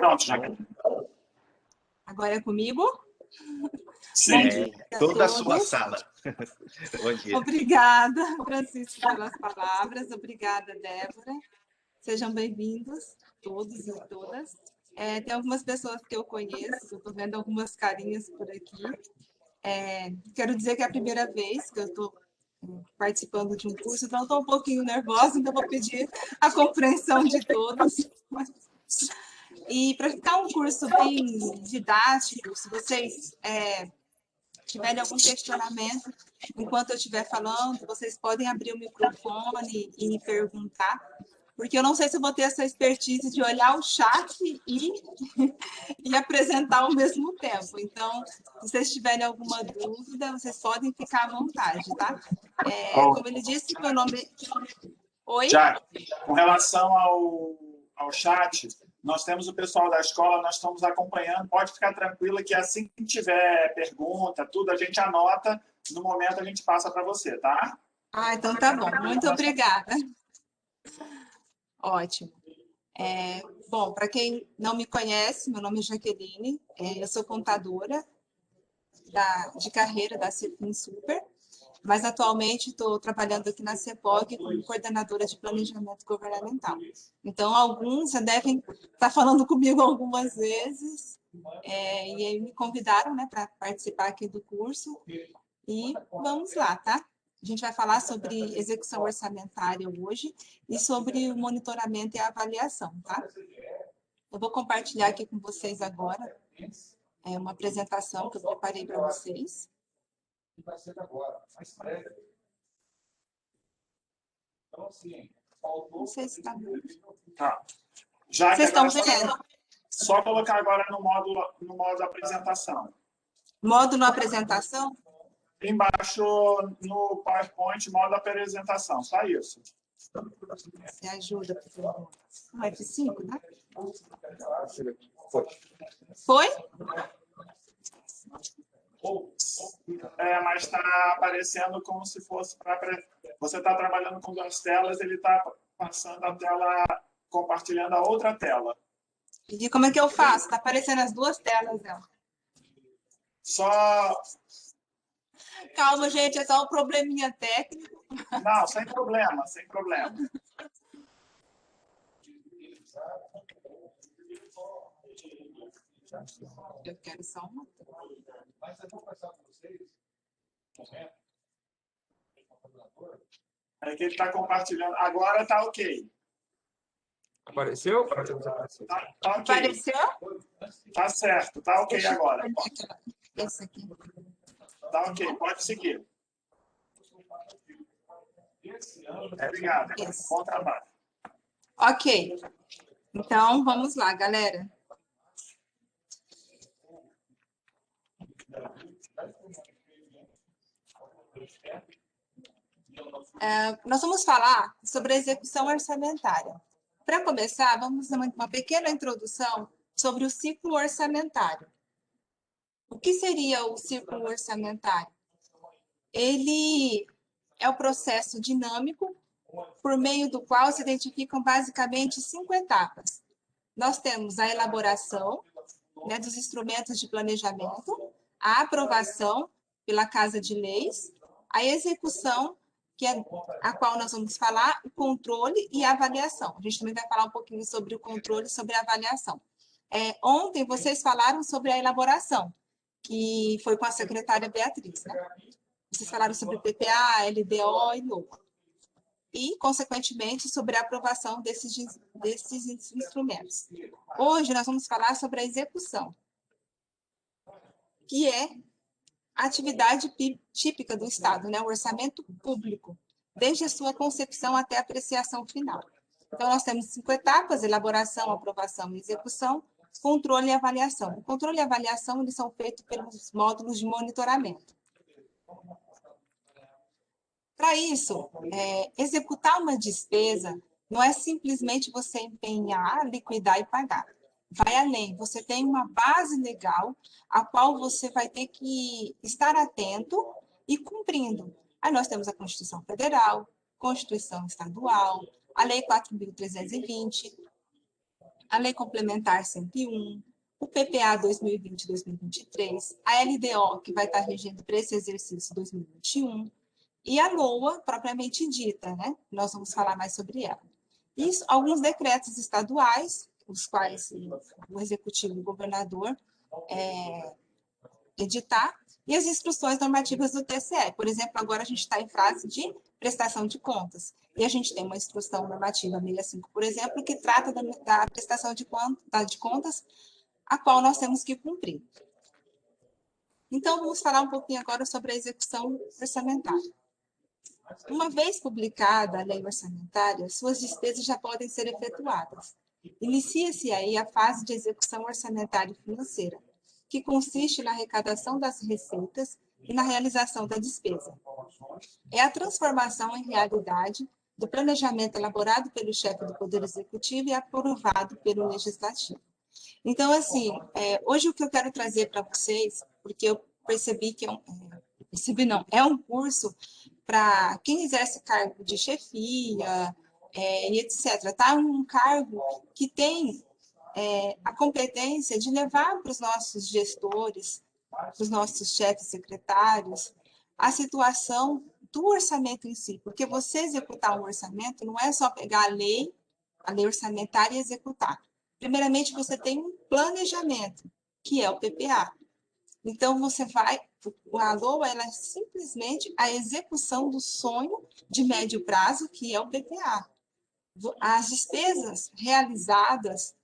Pronto, Jaqueline. Agora é comigo? Sim, toda a sua sala. Bom dia. Obrigada, Francisco, pelas palavras. Obrigada, Débora. Sejam bem-vindos, todos e todas. Tem algumas pessoas que eu conheço, estou vendo algumas carinhas por aqui. Quero dizer que é a primeira vez que eu estou participando de um curso, então estou um pouquinho nervosa, então vou pedir a compreensão de todos. E para ficar um curso bem didático, se vocês tiverem algum questionamento, enquanto eu estiver falando, vocês podem abrir o microfone e me perguntar, porque eu não sei se eu vou ter essa expertise de olhar o chat e apresentar ao mesmo tempo. Então, se vocês tiverem alguma dúvida, vocês podem ficar à vontade, tá? Como ele disse, meu nome... Oi? Jaque, com relação ao chat, nós temos o pessoal da escola, nós estamos acompanhando, pode ficar tranquila que assim que tiver pergunta, tudo, a gente anota, no momento a gente passa para você, tá? Então tá bom, muito obrigada. Ótimo. Bom, para quem não me conhece, meu nome é Jaqueline, eu sou contadora de carreira da Cefin Super, mas atualmente estou trabalhando aqui na CEPOG como coordenadora de planejamento governamental. Então, alguns já devem estar falando comigo algumas vezes, e aí me convidaram, né, para participar aqui do curso, e vamos lá, tá? A gente vai falar sobre execução orçamentária hoje e sobre o monitoramento e a avaliação, tá? Eu vou compartilhar aqui com vocês agora uma apresentação que eu preparei para vocês. Vai ser agora, mais breve. Então, assim, faltou... Não sei se está bom. Tá. Já vocês estão vendo? Só colocar agora no modo apresentação. Módulo apresentação? Embaixo no PowerPoint, modo apresentação, só isso. Você ajuda, por favor. F5, né? Foi? Mas está aparecendo como se fosse para... Você está trabalhando com duas telas, ele está passando a tela, compartilhando a outra tela. E como é que eu faço? Está aparecendo as duas telas, né? Só... Calma, gente, é só um probleminha técnico. Não, sem problema, sem problema. Eu quero só uma. Mas eu vou passar para vocês. É que ele está compartilhando. Agora está ok. Apareceu? Tá ok. Apareceu? Tá certo, tá ok agora. Esse aqui. Tá ok, pode seguir. Obrigado. Bom trabalho. Ok. Então, vamos lá, galera. Nós vamos falar sobre a execução orçamentária. Para começar, vamos fazer uma pequena introdução sobre o ciclo orçamentário. O que seria o ciclo orçamentário? Ele é o processo dinâmico por meio do qual se identificam basicamente 5 etapas. Nós temos a elaboração, né, dos instrumentos de planejamento, a aprovação pela Casa de Leis, a execução, que é a qual nós vamos falar, o controle e a avaliação. A gente também vai falar um pouquinho sobre o controle e sobre a avaliação. Ontem vocês falaram sobre a elaboração, que foi com a secretária Beatriz, né? Vocês falaram sobre PPA, LDO e LOA. E, consequentemente, sobre a aprovação desses instrumentos. Hoje, nós vamos falar sobre a execução, que é a atividade típica do Estado, né? O orçamento público, desde a sua concepção até a apreciação final. Então, nós temos 5 etapas: elaboração, aprovação e execução, controle e avaliação. O controle e a avaliação eles são feitos pelos módulos de monitoramento. Para isso, executar uma despesa não é simplesmente você empenhar, liquidar e pagar. Vai além, você tem uma base legal a qual você vai ter que estar atento e cumprindo. Aí nós temos a Constituição Federal, Constituição Estadual, a Lei 4.320, a Lei Complementar 101, o PPA 2020-2023, a LDO, que vai estar regendo para esse exercício 2021, e a LOA, propriamente dita, né? Nós vamos falar mais sobre ela. Isso, alguns decretos estaduais, os quais o Executivo e o Governador editar, e as instruções normativas do TCE. Por exemplo, agora a gente está em fase de prestação de contas. E a gente tem uma instrução normativa 65, por exemplo, que trata da prestação de contas, a qual nós temos que cumprir. Então, vamos falar um pouquinho agora sobre a execução orçamentária. Uma vez publicada a lei orçamentária, suas despesas já podem ser efetuadas. Inicia-se aí a fase de execução orçamentária e financeira, que consiste na arrecadação das receitas e na realização da despesa. É a transformação em realidade do planejamento elaborado pelo chefe do Poder Executivo e aprovado pelo Legislativo. Então, assim, hoje o que eu quero trazer para vocês, porque eu percebi que é um curso para quem exerce cargo de chefia, e etc. Tá? Um cargo que tem a competência de levar para os nossos gestores, para os nossos chefes secretários, a situação do orçamento em si, porque você executar um orçamento não é só pegar a lei orçamentária e executar. Primeiramente, você tem um planejamento, que é o PPA. Então, a LOA, ela é simplesmente a execução do sonho de médio prazo, que é o PPA. As despesas realizadas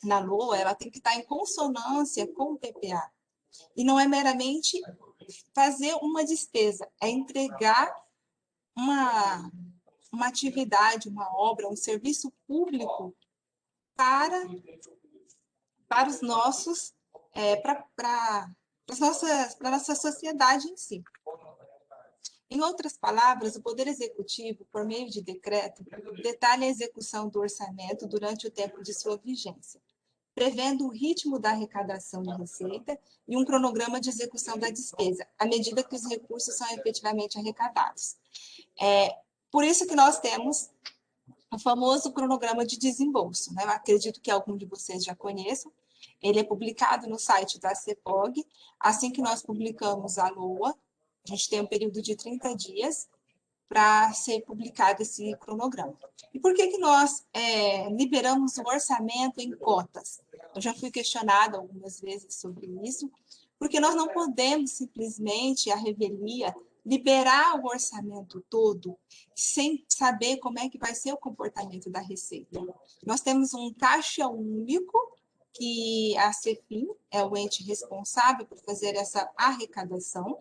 na LOA, ela tem que estar em consonância com o PPA. E não é meramente fazer uma despesa, é entregar uma atividade, uma obra, um serviço público para os nossos, para a nossa sociedade em si. Em outras palavras, o Poder Executivo, por meio de decreto, detalha a execução do orçamento durante o tempo de sua vigência, prevendo o ritmo da arrecadação de receita e um cronograma de execução da despesa, à medida que os recursos são efetivamente arrecadados. Por isso que nós temos o famoso cronograma de desembolso, né? Eu acredito que algum de vocês já conheçam. Ele é publicado no site da CEPOG. Assim que nós publicamos a LOA, a gente tem um período de 30 dias para ser publicado esse cronograma. E por que nós liberamos o orçamento em cotas? Eu já fui questionada algumas vezes sobre isso, porque nós não podemos simplesmente, a revelia, liberar o orçamento todo sem saber como é que vai ser o comportamento da receita. Nós temos um caixa único, que a CEFIM é o ente responsável por fazer essa arrecadação,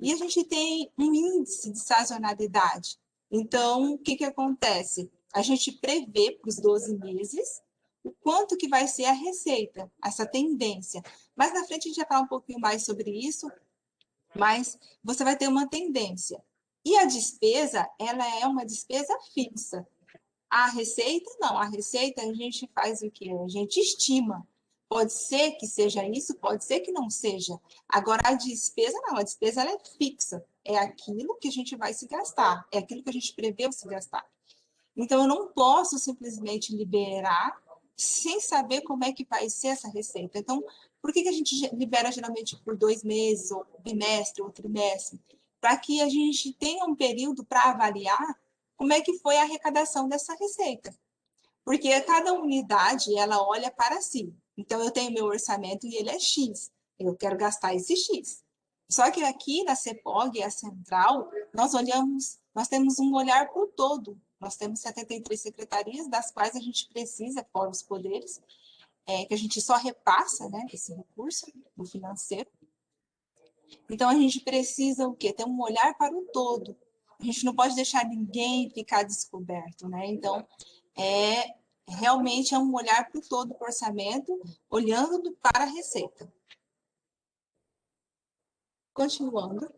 e a gente tem um índice de sazonalidade. Então, o que acontece? A gente prevê para os 12 meses o quanto que vai ser a receita, essa tendência. Mais na frente a gente vai falar um pouquinho mais sobre isso, mas você vai ter uma tendência. E a despesa, ela é uma despesa fixa. A receita, não. A receita, a gente faz o quê? A gente estima. Pode ser que seja isso, pode ser que não seja. Agora, a despesa, não. A despesa, ela é fixa. É aquilo que a gente vai se gastar. É aquilo que a gente preveu se gastar. Então, eu não posso simplesmente liberar sem saber como é que vai ser essa receita. Então, por que a gente libera geralmente por 2 meses, ou bimestre, ou trimestre? Para que a gente tenha um período para avaliar como é que foi a arrecadação dessa receita. Porque cada unidade, ela olha para si. Então, eu tenho meu orçamento e ele é X. Eu quero gastar esse X. Só que aqui na CEPOG, a central, nós temos um olhar para o todo. Nós temos 73 secretarias, das quais a gente precisa, fora os poderes, que a gente só repassa, né, esse recurso do financeiro. Então, a gente precisa o quê? Ter um olhar para o todo. A gente não pode deixar ninguém ficar descoberto, né? Então, realmente é um olhar para o todo do orçamento, olhando para a receita. Continuando,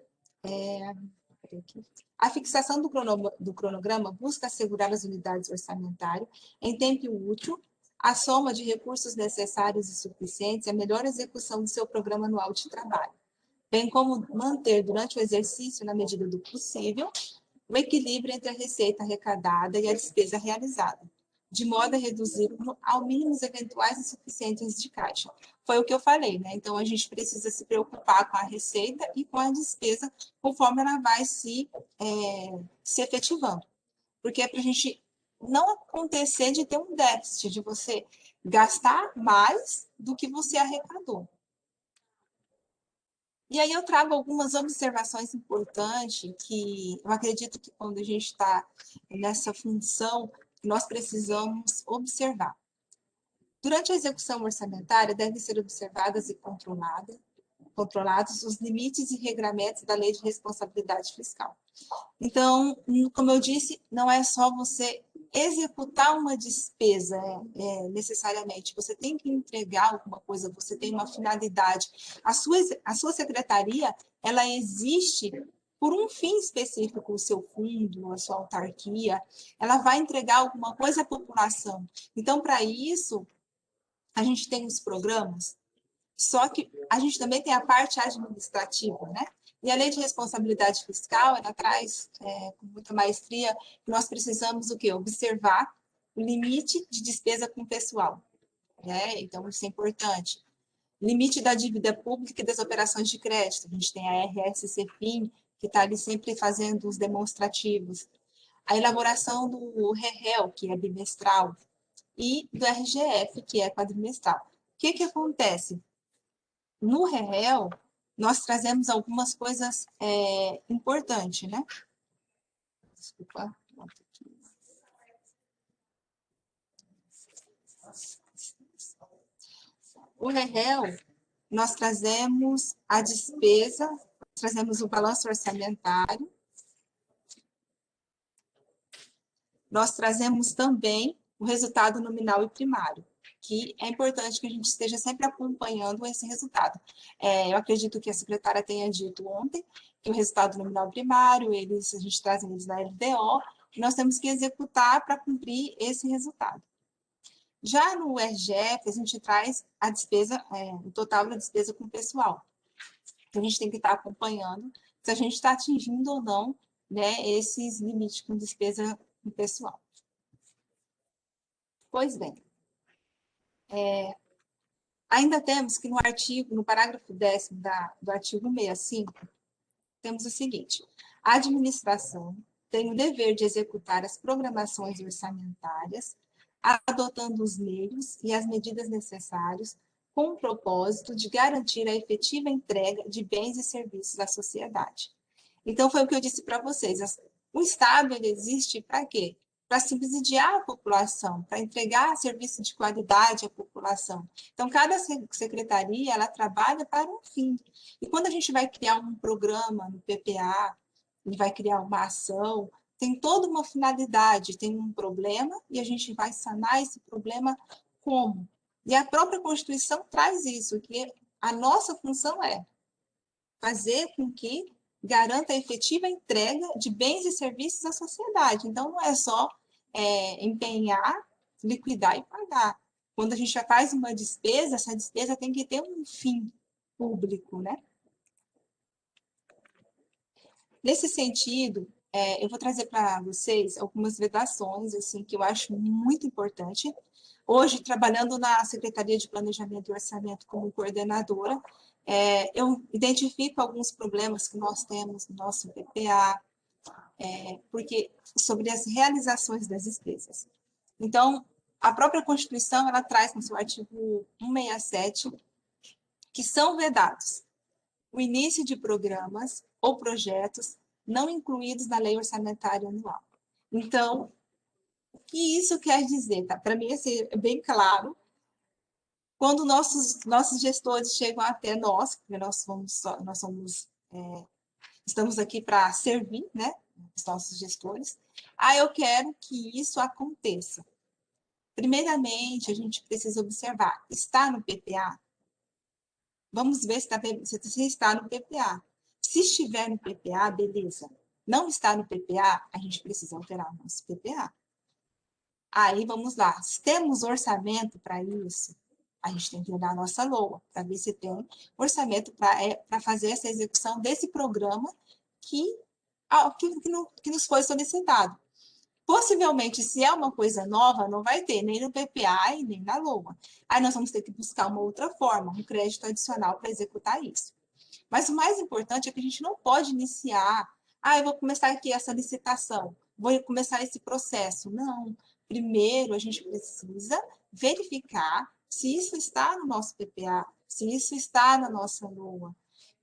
a fixação do cronograma busca assegurar as unidades orçamentárias em tempo útil, a soma de recursos necessários e suficientes e a melhor execução do seu programa anual de trabalho, bem como manter durante o exercício, na medida do possível, o equilíbrio entre a receita arrecadada e a despesa realizada, de modo a reduzir ao mínimo os eventuais insuficientes de caixa. Foi o que eu falei, né? Então, a gente precisa se preocupar com a receita e com a despesa, conforme ela vai se efetivando. Porque é para a gente não acontecer de ter um déficit, de você gastar mais do que você arrecadou. E aí eu trago algumas observações importantes que eu acredito que quando a gente está nessa função, nós precisamos observar. Durante a execução orçamentária, devem ser observadas e controlados os limites e regramentos da Lei de Responsabilidade Fiscal. Então, como eu disse, não é só você executar uma despesa necessariamente, você tem que entregar alguma coisa, você tem uma finalidade. A sua secretaria, ela existe por um fim específico, o seu fundo, a sua autarquia, ela vai entregar alguma coisa à população. Então, para isso, a gente tem os programas, só que a gente também tem a parte administrativa, né? E a Lei de Responsabilidade Fiscal, ela traz com muita maestria que nós precisamos o quê? Observar o limite de despesa com pessoal, né? Então, isso é importante. Limite da dívida pública e das operações de crédito. A gente tem a RSCFIN, que está ali sempre fazendo os demonstrativos. A elaboração do REREL, que é bimestral, e do RGF, que é quadrimestral. O que acontece? No REREL, nós trazemos algumas coisas importantes, né? Desculpa. O REREL, nós trazemos a despesa, trazemos o balanço orçamentário, nós trazemos também o resultado nominal e primário, que é importante que a gente esteja sempre acompanhando esse resultado. Eu acredito que a secretária tenha dito ontem que o resultado nominal primário, a gente traz eles na LDO, e nós temos que executar para cumprir esse resultado. Já no RGF, a gente traz a despesa, o total da despesa com o pessoal. Então, a gente tem que estar acompanhando se a gente está atingindo ou não, né, esses limites com despesa com o pessoal. Pois bem, ainda temos que no parágrafo 10º do artigo 65, temos o seguinte: a administração tem o dever de executar as programações orçamentárias, adotando os meios e as medidas necessários com o propósito de garantir a efetiva entrega de bens e serviços à sociedade. Então, foi o que eu disse para vocês. O Estado ele existe para quê? Para subsidiar a população, para entregar serviço de qualidade à população. Então, cada secretaria, ela trabalha para um fim. E quando a gente vai criar um programa no PPA, ele vai criar uma ação, tem toda uma finalidade, tem um problema, e a gente vai sanar esse problema como? E a própria Constituição traz isso, que a nossa função é fazer com que garanta a efetiva entrega de bens e serviços à sociedade. Então, não é só empenhar, liquidar e pagar. Quando a gente já faz uma despesa, essa despesa tem que ter um fim público, né? Nesse sentido, eu vou trazer para vocês algumas vedações assim, que eu acho muito importante. Hoje, trabalhando na Secretaria de Planejamento e Orçamento como coordenadora, eu identifico alguns problemas que nós temos no nosso PPA, porque sobre as realizações das despesas. Então, a própria Constituição, ela traz no seu artigo 167 que são vedados o início de programas ou projetos não incluídos na lei orçamentária anual. Então, o que isso quer dizer? Tá? Para mim, assim, é bem claro. Quando nossos gestores chegam até nós, porque estamos aqui para servir, né, os nossos gestores, eu quero que isso aconteça. Primeiramente, a gente precisa observar, está no PPA? Vamos ver se está no PPA. Se estiver no PPA, beleza. Não está no PPA, a gente precisa alterar o nosso PPA. Aí, vamos lá. Se temos orçamento para isso, a gente tem que olhar a nossa LOA, para ver se tem orçamento para fazer essa execução desse programa que nos foi solicitado. Possivelmente, se é uma coisa nova, não vai ter nem no PPA e nem na LOA. Aí nós vamos ter que buscar uma outra forma, um crédito adicional para executar isso. Mas o mais importante é que a gente não pode iniciar, eu vou começar aqui essa licitação, vou começar esse processo. Não. Primeiro, a gente precisa verificar se isso está no nosso PPA, se isso está na nossa LOA,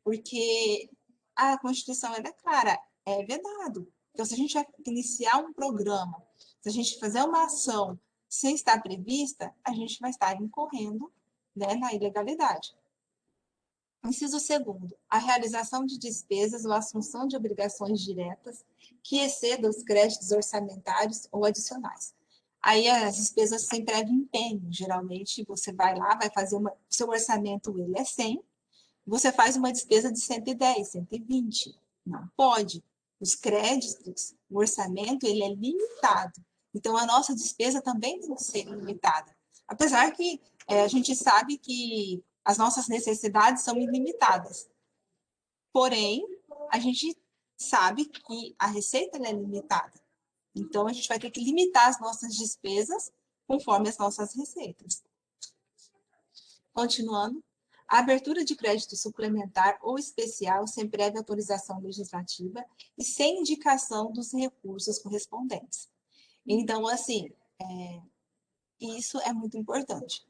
porque a Constituição é clara, é vedado. Então, se a gente iniciar um programa, se a gente fazer uma ação sem estar prevista, a gente vai estar incorrendo, né, na ilegalidade. Inciso 2º, a realização de despesas ou assunção de obrigações diretas que excedam os créditos orçamentários ou adicionais. Aí as despesas sem prévio empenho, geralmente você vai lá, vai fazer seu orçamento, ele é 100, você faz uma despesa de 110, 120. Não pode. Os créditos, o orçamento, ele é limitado. Então, a nossa despesa também tem que ser limitada. Apesar que a gente sabe que as nossas necessidades são ilimitadas. Porém, a gente sabe que a receita é limitada. Então, a gente vai ter que limitar as nossas despesas conforme as nossas receitas. Continuando, a abertura de crédito suplementar ou especial sem prévia autorização legislativa e sem indicação dos recursos correspondentes. Então, assim, isso é muito importante.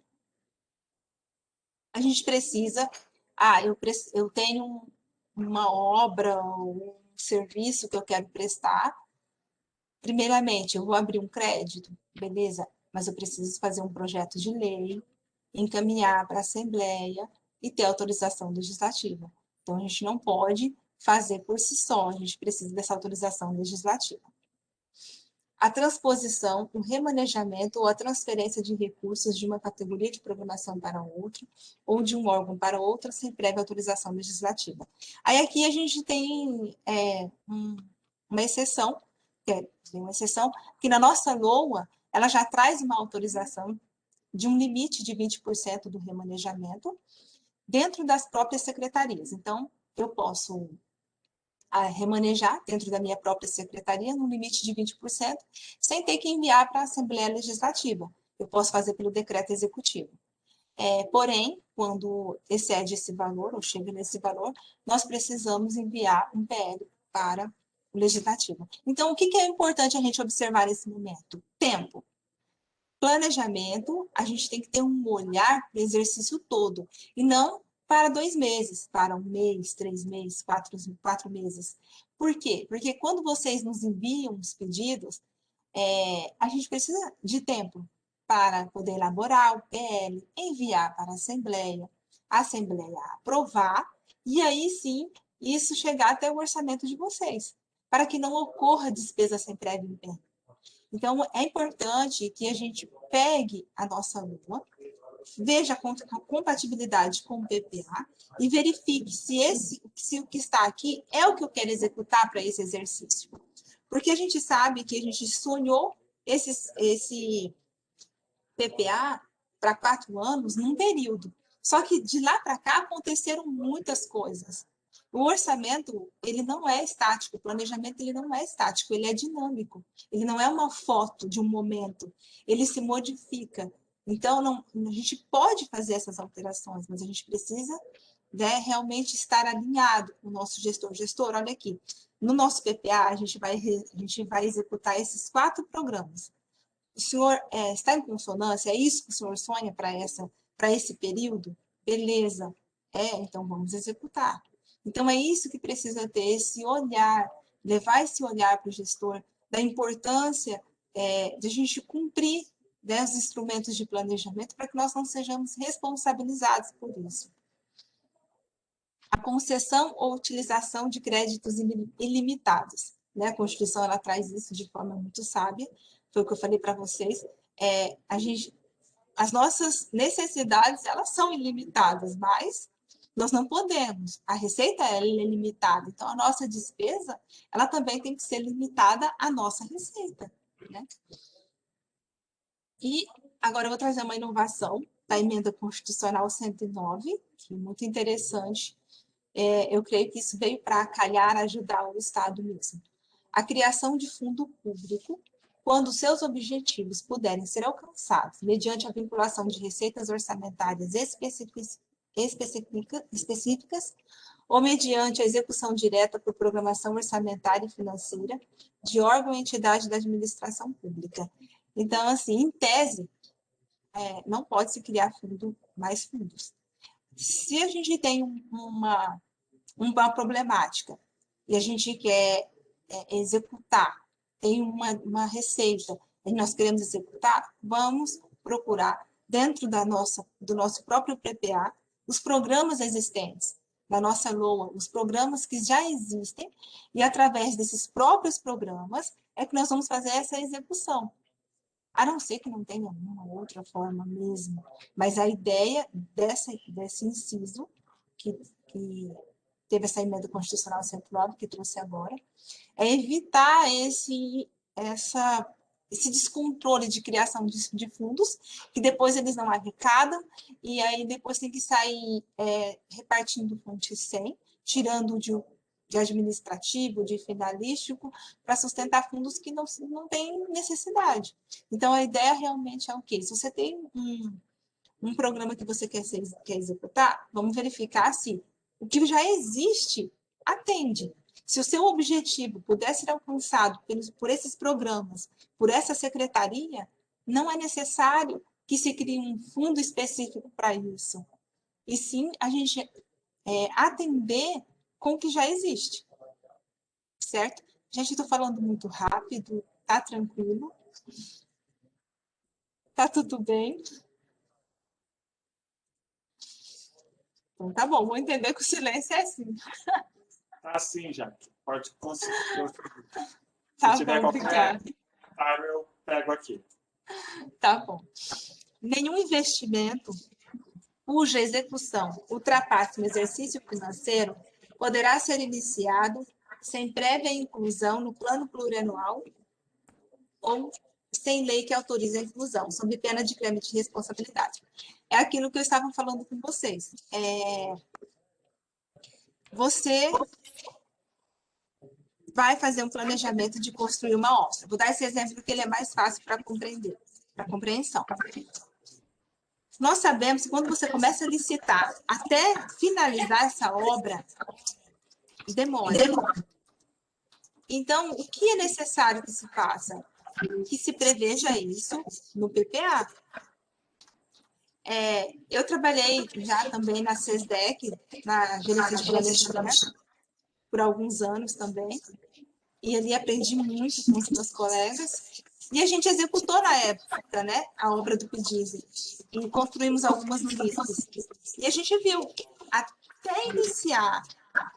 A gente precisa, eu tenho uma obra ou um serviço que eu quero prestar. Primeiramente, eu vou abrir um crédito, beleza, mas eu preciso fazer um projeto de lei, encaminhar para a Assembleia e ter autorização legislativa. Então, a gente não pode fazer por si só, a gente precisa dessa autorização legislativa. A transposição, o remanejamento ou a transferência de recursos de uma categoria de programação para outra, ou de um órgão para outro, sem prévia autorização legislativa. Aí aqui a gente tem uma exceção, que na nossa LOA, ela já traz uma autorização de um limite de 20% do remanejamento dentro das próprias secretarias. Então, eu posso remanejar dentro da minha própria secretaria no limite de 20%, sem ter que enviar para a Assembleia Legislativa. Eu posso fazer pelo decreto executivo. Porém, quando excede esse valor, ou chega nesse valor, nós precisamos enviar um PL para o Legislativo. Então, o que é importante a gente observar nesse momento? Tempo. Planejamento, a gente tem que ter um olhar para o exercício todo, e não para 2 meses, para 1 mês, 3 meses, 4 meses. Por quê? Porque quando vocês nos enviam os pedidos, a gente precisa de tempo para poder elaborar o PL, enviar para a Assembleia aprovar, e aí sim, isso chegar até o orçamento de vocês, para que não ocorra despesa sem prévio empenho. Então, é importante que a gente pegue a nossa LOA, veja a compatibilidade com o PPA e verifique se o que está aqui é o que eu quero executar para esse exercício. Porque a gente sabe que a gente sonhou esse PPA para 4 anos num período. Só que de lá para cá aconteceram muitas coisas. O orçamento, ele não é estático, o planejamento ele não é estático, ele é dinâmico. Ele não é uma foto de um momento, ele se modifica. Então, a gente pode fazer essas alterações, mas a gente precisa, né, realmente estar alinhado com o nosso gestor. Gestor, olha aqui, no nosso PPA, a gente vai executar esses 4 programas. O senhor está em consonância? É isso que o senhor sonha para esse período? Beleza. Então vamos executar. Então é isso que precisa ter, esse olhar, levar esse olhar para o gestor, da importância de a gente cumprir, né, os instrumentos de planejamento para que nós não sejamos responsabilizados por isso. A concessão ou utilização de créditos ilimitados. Né? A Constituição ela traz isso de forma muito sábia, foi o que eu falei para vocês. As nossas necessidades elas são ilimitadas, mas nós não podemos. A receita ela é limitada, então a nossa despesa ela também tem que ser limitada à nossa receita. Né? E agora eu vou trazer uma inovação da Emenda Constitucional 109, que é muito interessante. Eu creio que isso veio para calhar, ajudar o Estado mesmo. A criação de fundo público quando seus objetivos puderem ser alcançados mediante a vinculação de receitas orçamentárias específicas ou mediante a execução direta por programação orçamentária e financeira de órgão ou entidade da administração pública. Então, assim, em tese, não pode se criar mais fundos. Se a gente tem uma problemática e a gente quer executar, tem uma receita e nós queremos executar, vamos procurar, dentro do nosso próprio PPA, os programas existentes, da nossa LOA, os programas que já existem, e através desses próprios programas é que nós vamos fazer essa execução. A não ser que não tenha uma outra forma mesmo. Mas a ideia desse inciso, que teve essa emenda constitucional 109, que trouxe agora, é evitar esse descontrole de criação de fundos, que depois eles não arrecadam, e aí depois tem que sair repartindo fonte 100, tirando de administrativo, de finalístico, para sustentar fundos que não têm necessidade. Então, a ideia realmente é o quê? Se você tem um programa que você quer executar, vamos verificar se o que já existe atende. Se o seu objetivo puder ser alcançado por esses programas, por essa secretaria, não é necessário que se crie um fundo específico para isso. E sim, a gente atender com o que já existe. Certo? Gente, estou falando muito rápido, tá tranquilo? Tá tudo bem? Então tá bom, vou entender que o silêncio é assim. Tá sim, Jaque. Pode conseguir. Tá Se tiver bom, qualquer obrigada. comentário, eu pego aqui. Tá bom. Nenhum investimento cuja execução ultrapasse o exercício financeiro poderá ser iniciado sem prévia inclusão no plano plurianual ou sem lei que autorize a inclusão, sob pena de crime de responsabilidade. É aquilo que eu estava falando com vocês. Você vai fazer um planejamento de construir uma obra. Vou dar esse exemplo porque ele é mais fácil para compreender, para compreensão. Nós sabemos que quando você começa a licitar, até finalizar essa obra, demora. Então, o que é necessário que se faça? Que se preveja isso no PPA. Eu trabalhei já também na SESDEC, na gerência de planejamento, por alguns anos também, e ali aprendi muito com os meus colegas, e a gente executou na época, né, a obra do PDISE, e construímos algumas listas. E a gente viu, até iniciar,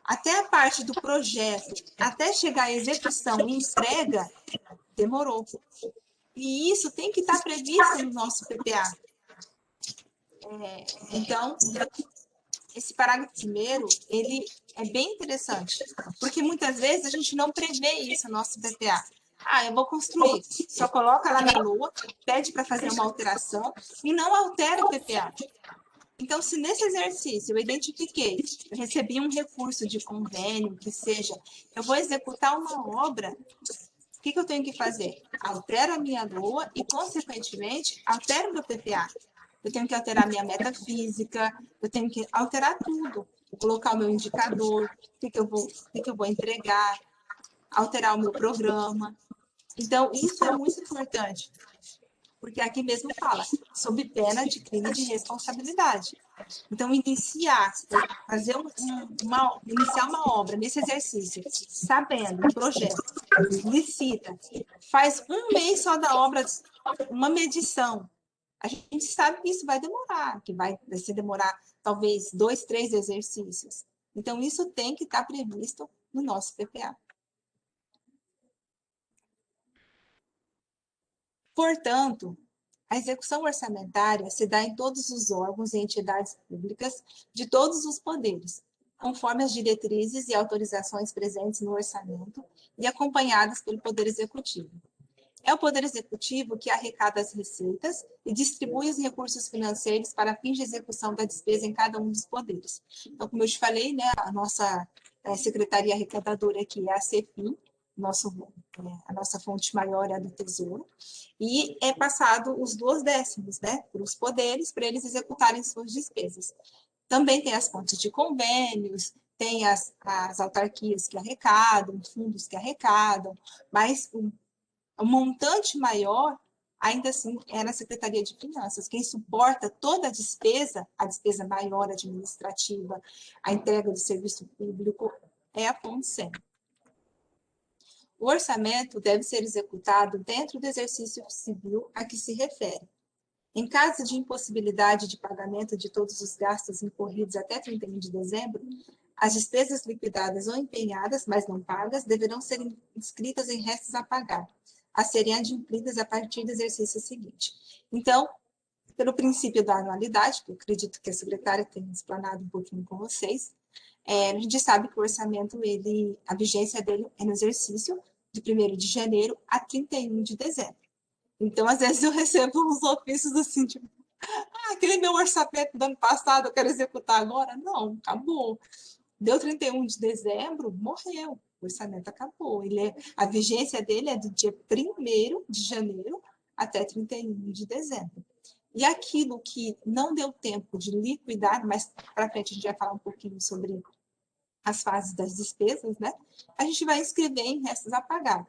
até a parte do projeto, até chegar à execução e entrega, demorou. E isso tem que estar previsto no nosso PPA. Então, esse parágrafo primeiro, ele é bem interessante, porque muitas vezes a gente não prevê isso no nosso PPA. Eu vou construir, só coloca lá na LOA, pede para fazer uma alteração e não altera o PPA. Então, se nesse exercício eu identifiquei, eu recebi um recurso de convênio, que seja, eu vou executar uma obra, o que eu tenho que fazer? Altero a minha LOA e, consequentemente, altero o meu PPA. Eu tenho que alterar minha meta física, eu tenho que alterar tudo, colocar o meu indicador, o que eu vou entregar, alterar o meu programa. Então, isso é muito importante, porque aqui mesmo fala, sob pena de crime de responsabilidade. Então, iniciar uma obra nesse exercício, sabendo o projeto, licita, faz um mês só da obra, uma medição. A gente sabe que isso vai demorar, que vai se demorar talvez 2, 3 exercícios. Então, isso tem que estar previsto no nosso PPA. Portanto, a execução orçamentária se dá em todos os órgãos e entidades públicas de todos os poderes, conforme as diretrizes e autorizações presentes no orçamento e acompanhadas pelo Poder Executivo. É o Poder Executivo que arrecada as receitas e distribui os recursos financeiros para fins de execução da despesa em cada um dos poderes. Então, como eu te falei, né, a nossa Secretaria Arrecadadora aqui é a CEFIM, a nossa fonte maior é a do Tesouro, e é passado os 2/10, né, para os poderes, para eles executarem suas despesas. Também tem as fontes de convênios, tem as autarquias que arrecadam, fundos que arrecadam, mas o montante maior, ainda assim, é na Secretaria de Finanças. Quem suporta toda a despesa maior administrativa, a entrega do serviço público, é a FONSEM. O orçamento deve ser executado dentro do exercício civil a que se refere. Em caso de impossibilidade de pagamento de todos os gastos incorridos até 31 de dezembro, as despesas liquidadas ou empenhadas, mas não pagas, deverão ser inscritas em restos a pagar, a serem adimplidas a partir do exercício seguinte. Então, pelo princípio da anualidade, que eu acredito que a secretária tenha explanado um pouquinho com vocês, a gente sabe que o orçamento, a vigência dele é no exercício de 1º de janeiro a 31 de dezembro. Então, às vezes, eu recebo uns ofícios assim, tipo, aquele meu orçamento do ano passado, eu quero executar agora? Não, acabou. Deu 31 de dezembro, morreu. O orçamento acabou. A vigência dele é do dia 1º de janeiro até 31 de dezembro. E aquilo que não deu tempo de liquidar, mas para frente a gente vai falar um pouquinho sobre as fases das despesas, né? A gente vai inscrever em restos a pagar.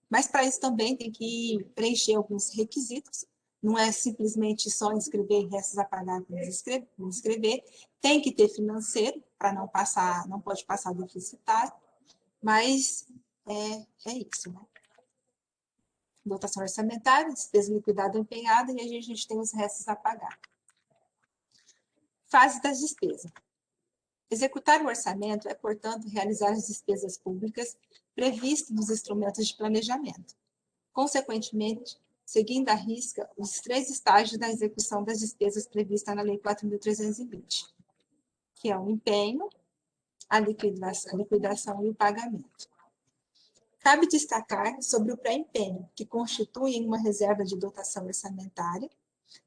Mas para isso também tem que preencher alguns requisitos. Não é simplesmente só inscrever em restos a pagar para inscrever. Tem que ter financeiro para não pode passar deficitário. Mas é isso, né? Dotação orçamentária, despesa liquidada ou empenhada, e a gente tem os restos a pagar. Fase das despesas. Executar o orçamento é, portanto, realizar as despesas públicas previstas nos instrumentos de planejamento. Consequentemente, seguindo à risca os 3 estágios da execução das despesas previstas na Lei 4.320, que é o empenho, a liquidação e o pagamento. Cabe destacar sobre o pré-empenho, que constitui uma reserva de dotação orçamentária.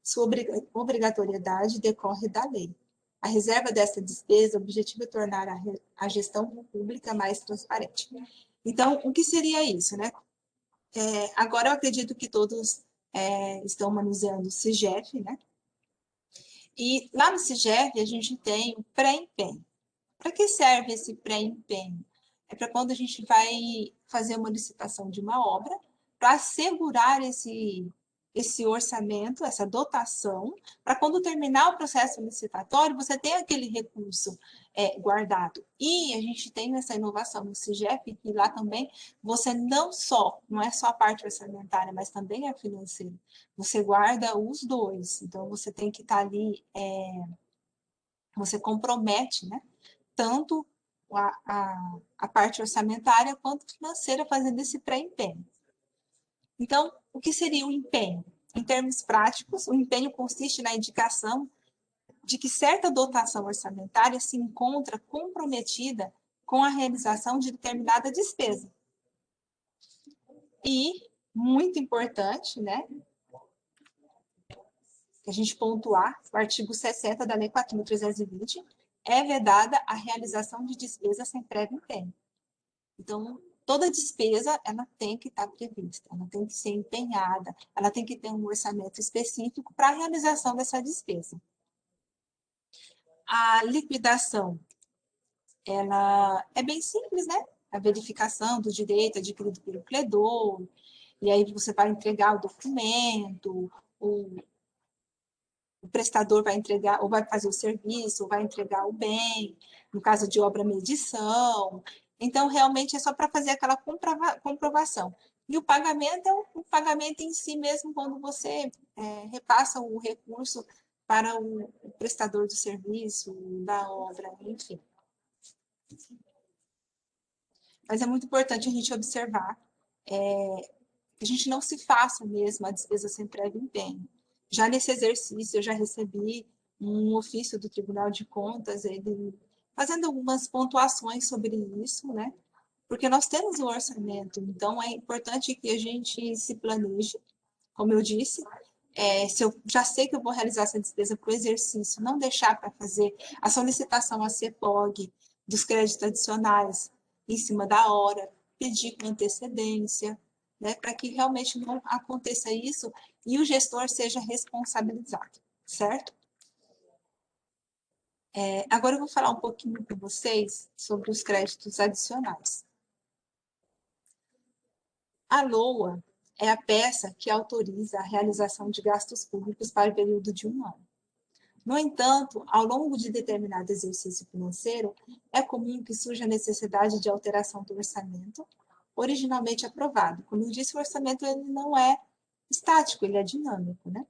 Sua obrigatoriedade decorre da lei. A reserva dessa despesa, o objetivo é tornar a gestão pública mais transparente. Então, o que seria isso, né? Agora, eu acredito que todos estão manuseando o CIGEF, né? E lá no CIGEF, a gente tem o pré-empenho. Para que serve esse pré-empenho? É para quando a gente vai fazer uma licitação de uma obra, para assegurar esse orçamento, essa dotação, para quando terminar o processo licitatório, você tem aquele recurso guardado. E a gente tem essa inovação no CIGEF, que lá também você não é só a parte orçamentária, mas também a financeira. Você guarda os dois. Então, você tem que estar ali, você compromete, né? Tanto a parte orçamentária quanto financeira fazendo esse pré-empenho. Então, o que seria o empenho? Em termos práticos, o empenho consiste na indicação de que certa dotação orçamentária se encontra comprometida com a realização de determinada despesa. E, muito importante, né, a gente pontuar, o artigo 60 da Lei 4.320, é vedada a realização de despesas sem prévio empenho. Então, toda despesa, ela tem que estar prevista, ela tem que ser empenhada, ela tem que ter um orçamento específico para a realização dessa despesa. A liquidação, ela é bem simples, né? A verificação do direito adquirido pelo credor, e aí você vai entregar o documento, o prestador vai entregar, ou vai fazer o serviço, ou vai entregar o bem, no caso de obra medição. Então, realmente, é só para fazer aquela comprovação. E o pagamento é o pagamento em si mesmo, quando você repassa o recurso para o prestador do serviço, da obra, enfim. Mas é muito importante a gente observar que a gente não se faça mesmo a despesa sem prévio empenho. Já nesse exercício, eu já recebi um ofício do Tribunal de Contas, ele fazendo algumas pontuações sobre isso, né? Porque nós temos um orçamento, então é importante que a gente se planeje, como eu disse, se eu já sei que eu vou realizar essa despesa para o exercício, não deixar para fazer a solicitação à CEPOG dos créditos adicionais em cima da hora, pedir com antecedência, né, para que realmente não aconteça isso e o gestor seja responsabilizado, certo? Agora eu vou falar um pouquinho com vocês sobre os créditos adicionais. A LOA é a peça que autoriza a realização de gastos públicos para o período de 1 ano. No entanto, ao longo de determinado exercício financeiro, é comum que surja a necessidade de alteração do orçamento originalmente aprovado. Como eu disse, o orçamento ele não é estático, ele é dinâmico, né?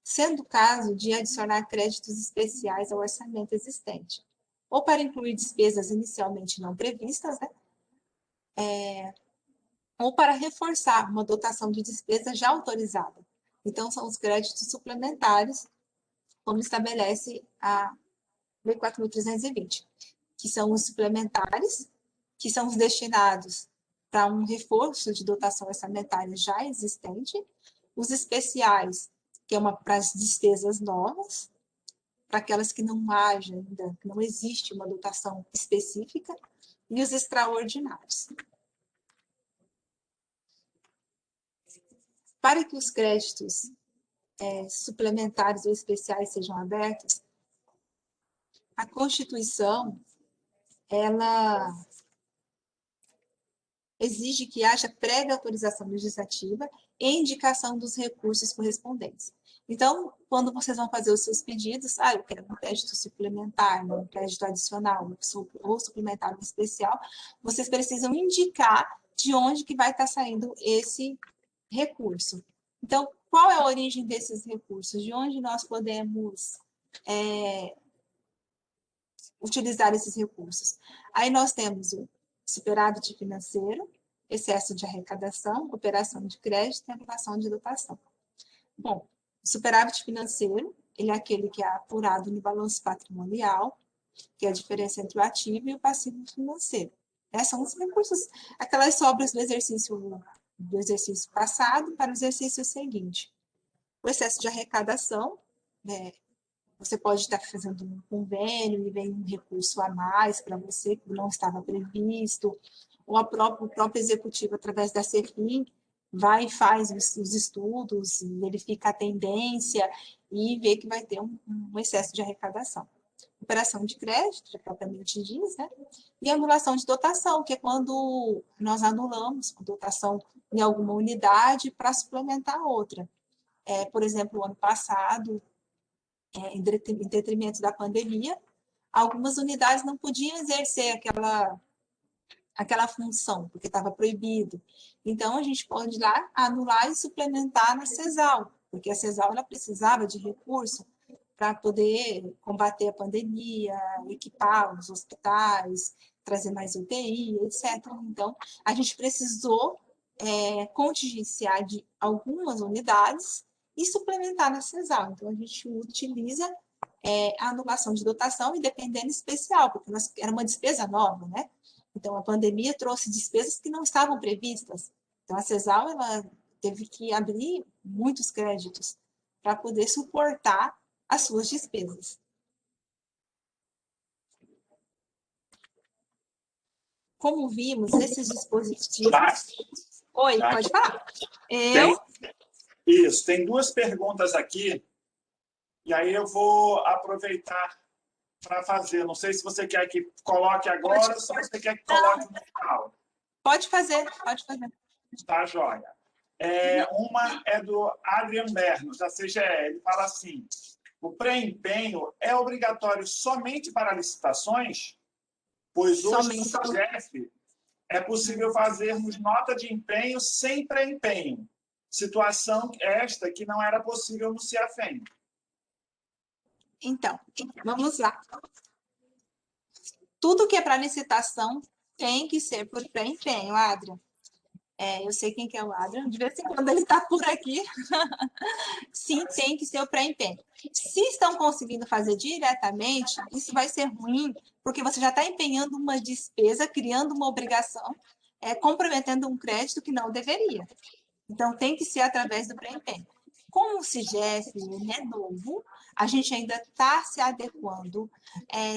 Sendo o caso de adicionar créditos especiais ao orçamento existente, ou para incluir despesas inicialmente não previstas, né? Ou para reforçar uma dotação de despesa já autorizada. Então, são os créditos suplementares, como estabelece a Lei 4.320, que são os suplementares, que são os destinados para um reforço de dotação orçamentária já existente, os especiais, que é para as despesas novas, para aquelas que não haja ainda, que não existe uma dotação específica, e os extraordinários. Para que os créditos suplementares ou especiais sejam abertos, a Constituição, ela exige que haja prévia autorização legislativa e indicação dos recursos correspondentes. Então, quando vocês vão fazer os seus pedidos, eu quero um crédito suplementar, um crédito adicional, ou suplementar um especial, vocês precisam indicar de onde que vai estar saindo esse recurso. Então, qual é a origem desses recursos? De onde nós podemos utilizar esses recursos? Aí nós temos o superávit financeiro, excesso de arrecadação, operação de crédito e anulação de dotação. Bom, o superávit financeiro, ele é aquele que é apurado no balanço patrimonial, que é a diferença entre o ativo e o passivo financeiro. São os recursos, aquelas sobras do exercício passado para o exercício seguinte. O excesso de arrecadação, você pode estar fazendo um convênio e vem um recurso a mais para você que não estava previsto, ou o próprio executivo, através da CEFIM, vai e faz os estudos, verifica a tendência e vê que vai ter um excesso de arrecadação. Operação de crédito, já propriamente diz, né? E anulação de dotação, que é quando nós anulamos a dotação em alguma unidade para suplementar outra. Por exemplo, o ano passado, em detrimento da pandemia, algumas unidades não podiam exercer aquela função, porque estava proibido. Então, a gente pode ir lá, anular e suplementar na CESAL, porque a CESAL ela precisava de recurso para poder combater a pandemia, equipar os hospitais, trazer mais UTI, etc. Então, a gente precisou contingenciar de algumas unidades e suplementar na CESAL. Então, a gente utiliza a anulação de dotação e dependendo especial, porque era uma despesa nova, né? Então, a pandemia trouxe despesas que não estavam previstas. Então, a CESAL ela teve que abrir muitos créditos para poder suportar as suas despesas. Como vimos, esses dispositivos... Oi, pode falar. Tem 2 perguntas aqui, e aí eu vou aproveitar para fazer. Não sei se você quer que coloque agora ou se você quer que coloque no final. Pode fazer, pode fazer. Tá, joia. Uma é do Adrian Bernos, da CGE. Ele fala assim: o pré-empenho é obrigatório somente para licitações? Pois hoje, no CEF, é possível fazermos nota de empenho sem pré-empenho. Situação esta que não era possível no CIAFEM. Então, vamos lá. Tudo que é para licitação tem que ser por pré-empenho, Adrian. Eu sei quem que é o Adrian, de vez em quando ele está por aqui. Sim, tem que ser o pré-empenho. Se estão conseguindo fazer diretamente, isso vai ser ruim, porque você já está empenhando uma despesa, criando uma obrigação, comprometendo um crédito que não deveria. Então, tem que ser através do pré-empenho. Como o CIGEF ele é novo, a gente ainda está se adequando.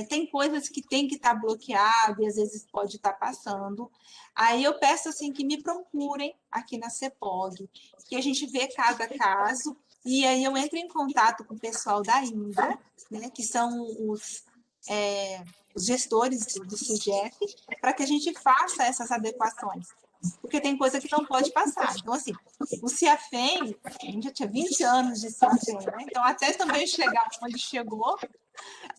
Tem coisas que tem que estar bloqueado e às vezes pode estar passando. Aí eu peço assim que me procurem aqui na CEPOG, que a gente vê cada caso, e aí eu entro em contato com o pessoal da Indra, né, que são os gestores do CIGEF, para que a gente faça essas adequações. Porque tem coisa que não pode passar. Então, assim, o CIAFEM, a gente já tinha 20 anos de CIAFEM, né? Então, até também chegar onde chegou,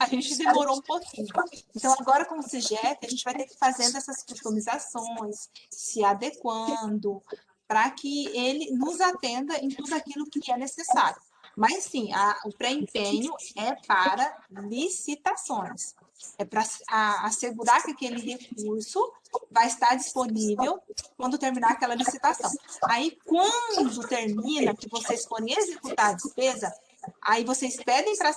a gente demorou um pouquinho. Então, agora com o CIGEF, a gente vai ter que fazer essas customizações, se adequando, para que ele nos atenda em tudo aquilo que é necessário. Mas, sim, o pré-empenho é para licitações. É para assegurar que aquele recurso vai estar disponível quando terminar aquela licitação. Aí, quando termina, que vocês forem executar a despesa, aí vocês pedem para a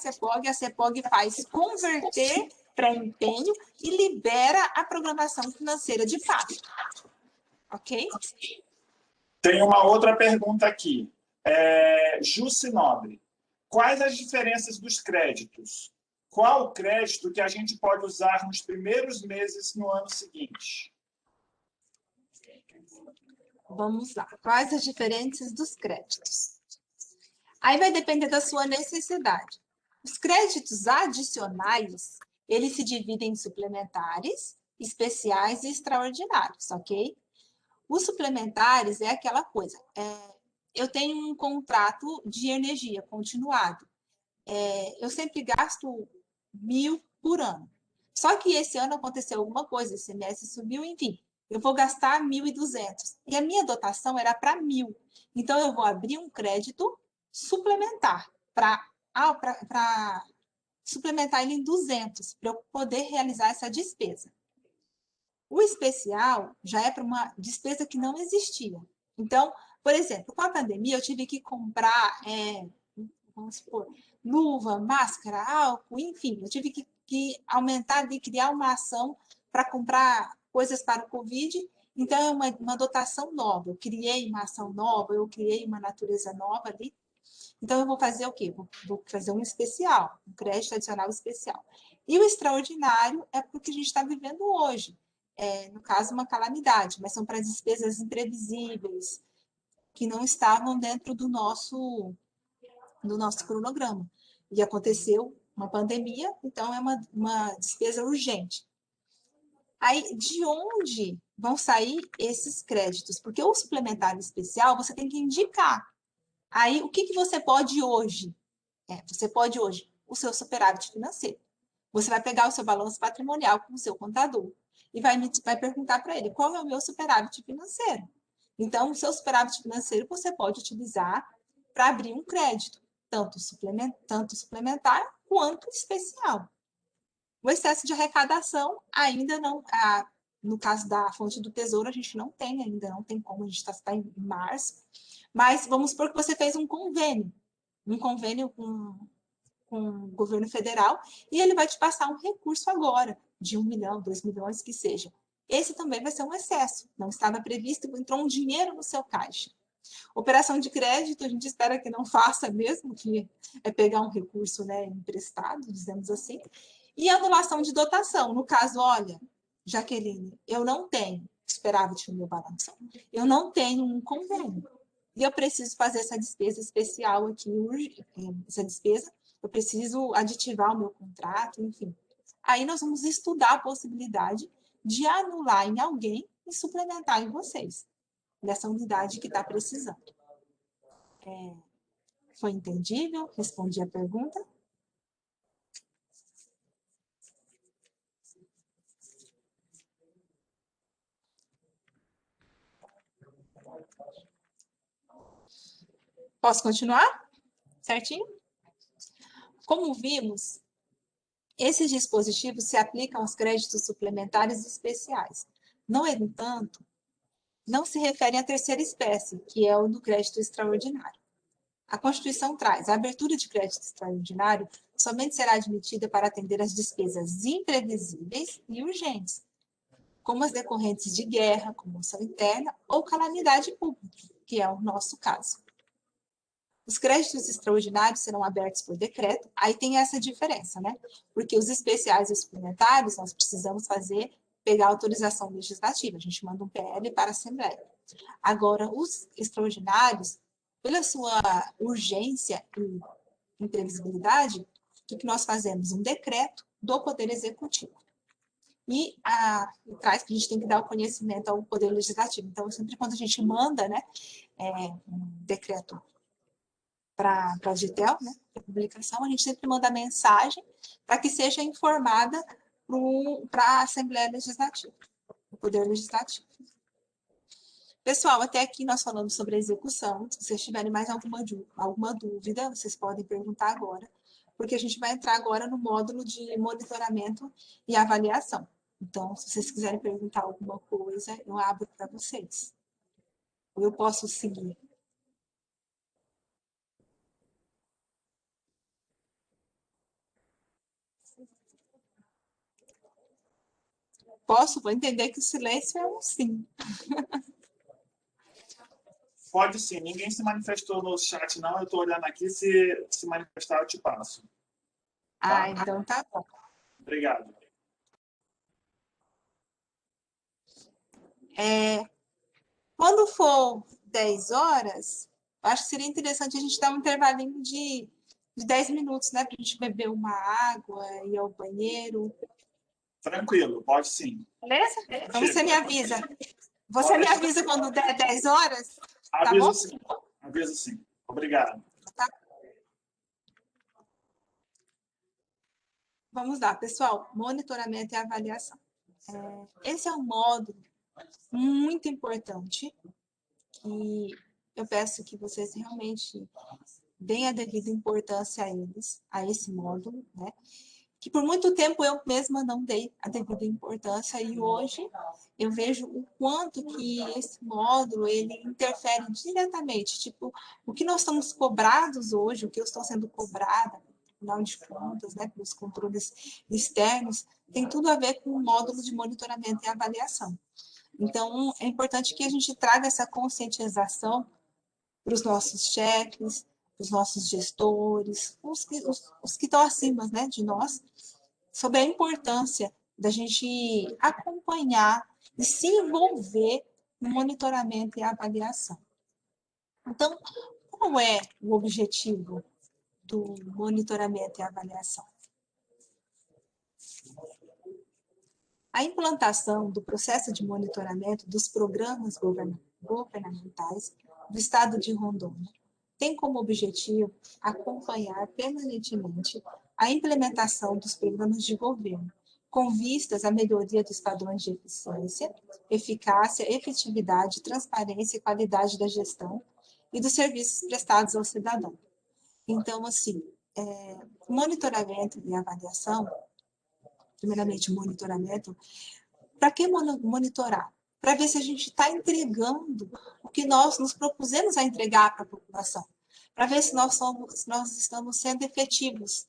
CEPOG faz converter para empenho e libera a programação financeira de fato. Ok? Tem uma outra pergunta aqui. Jussi Nobre, quais as diferenças dos créditos? Qual o crédito que a gente pode usar nos primeiros meses no ano seguinte? Vamos lá. Quais as diferenças dos créditos? Aí vai depender da sua necessidade. Os créditos adicionais, eles se dividem em suplementares, especiais e extraordinários, ok? Os suplementares é aquela coisa. Eu tenho um contrato de energia continuado. Eu sempre gasto 1.000 por ano. Só que esse ano aconteceu alguma coisa, esse semestre subiu, enfim. Eu vou gastar 1.200. E a minha dotação era para 1.000. Então, eu vou abrir um crédito suplementar para suplementar ele em 200, para eu poder realizar essa despesa. O especial já é para uma despesa que não existia. Então, por exemplo, com a pandemia, eu tive que comprar, vamos supor, luva, máscara, álcool, enfim, eu tive que aumentar e criar uma ação para comprar coisas para o Covid. Então, é uma dotação nova. Eu criei uma ação nova, eu criei uma natureza nova ali. Então, eu vou fazer o quê? Vou fazer um especial, um crédito adicional especial. E o extraordinário é porque a gente está vivendo hoje. No caso, uma calamidade, mas são para despesas imprevisíveis, que não estavam dentro do nosso cronograma. E aconteceu uma pandemia, então é uma despesa urgente. Aí, de onde vão sair esses créditos? Porque o suplementar especial, você tem que indicar. Aí, o que você pode hoje? Você pode hoje o seu superávit financeiro. Você vai pegar o seu balanço patrimonial com o seu contador e vai perguntar para ele qual é o meu superávit financeiro. Então, o seu superávit financeiro você pode utilizar para abrir um crédito, tanto suplementar quanto especial. O excesso de arrecadação ainda não, no caso da fonte do Tesouro, a gente não tem ainda, não tem como, a gente está em março, mas vamos supor que você fez um convênio com o governo federal, e ele vai te passar um recurso agora, de 1 milhão, 2 milhões, que seja. Esse também vai ser um excesso, não estava previsto, entrou um dinheiro no seu caixa. Operação de crédito, a gente espera que não faça mesmo, que é pegar um recurso, né, emprestado, dizemos assim. E anulação de dotação, no caso, olha, Jaqueline, eu não tenho superávit no meu balanço, eu não tenho um convênio, e eu preciso fazer essa despesa especial aqui, essa despesa, eu preciso aditivar o meu contrato, enfim. Aí nós vamos estudar a possibilidade de anular em alguém e suplementar em vocês, nessa unidade que está precisando. Foi entendível? Respondi a pergunta? Posso continuar? Certinho? Como vimos, esses dispositivos se aplicam aos créditos suplementares especiais. No entanto, não se referem à terceira espécie, que é o do crédito extraordinário. A Constituição traz: a abertura de crédito extraordinário somente será admitida para atender às despesas imprevisíveis e urgentes, como as decorrentes de guerra, comoção interna ou calamidade pública, que é o nosso caso. Os créditos extraordinários serão abertos por decreto, aí tem essa diferença, né? Porque os especiais e os suplementários, nós precisamos pegar autorização legislativa, a gente manda um PL para a Assembleia. Agora, os extraordinários, pela sua urgência e imprevisibilidade, o que nós fazemos? Um decreto do Poder Executivo. E traz que a gente tem que dar o conhecimento ao Poder Legislativo. Então, sempre quando a gente manda, né, um decreto para a GTEL, né, para publicação, a gente sempre manda mensagem para que seja informada para a Assembleia Legislativa, o Poder Legislativo. Pessoal, até aqui nós falamos sobre a execução. Se vocês tiverem mais alguma dúvida, vocês podem perguntar agora, porque a gente vai entrar agora no módulo de monitoramento e avaliação. Então, se vocês quiserem perguntar alguma coisa, eu abro para vocês. Ou eu posso seguir. Posso? Vou entender que o silêncio é um sim. Pode sim, ninguém se manifestou no chat, não. Eu estou olhando aqui, se manifestar, eu te passo. Ah, então tá bom. Obrigado. Quando for 10 horas, acho que seria interessante a gente dar um intervalinho de 10 minutos, né? Para a gente beber uma água, ir ao banheiro. Tranquilo, pode sim. Beleza? Então você me avisa. Você me avisa quando der 10 horas? Tá Aviso bom? sim. Aviso sim. Obrigado. Tá. Vamos lá, pessoal. Monitoramento e avaliação. Esse é um módulo muito importante que eu peço que vocês realmente deem a devida importância a esse módulo, né? Que por muito tempo eu mesma não dei a devida importância e hoje eu vejo o quanto que esse módulo ele interfere diretamente, tipo, o que nós estamos cobrados hoje, o que eu estou sendo cobrada, afinal de contas, né, pelos controles externos, tem tudo a ver com o módulo de monitoramento e avaliação. Então, é importante que a gente traga essa conscientização para os nossos chefes, para os nossos gestores, os que estão acima, né, de nós, sobre a importância da gente acompanhar e se envolver no monitoramento e avaliação. Então, qual é o objetivo do monitoramento e avaliação? A implantação do processo de monitoramento dos programas governamentais do Estado de Rondônia tem como objetivo acompanhar permanentemente a implementação dos programas de governo, com vistas à melhoria dos padrões de eficiência, eficácia, efetividade, transparência e qualidade da gestão e dos serviços prestados ao cidadão. Então, assim, monitoramento e avaliação, primeiramente monitoramento, para que monitorar? Para ver se a gente está entregando o que nós nos propusemos a entregar para a população, para ver se nós estamos sendo efetivos.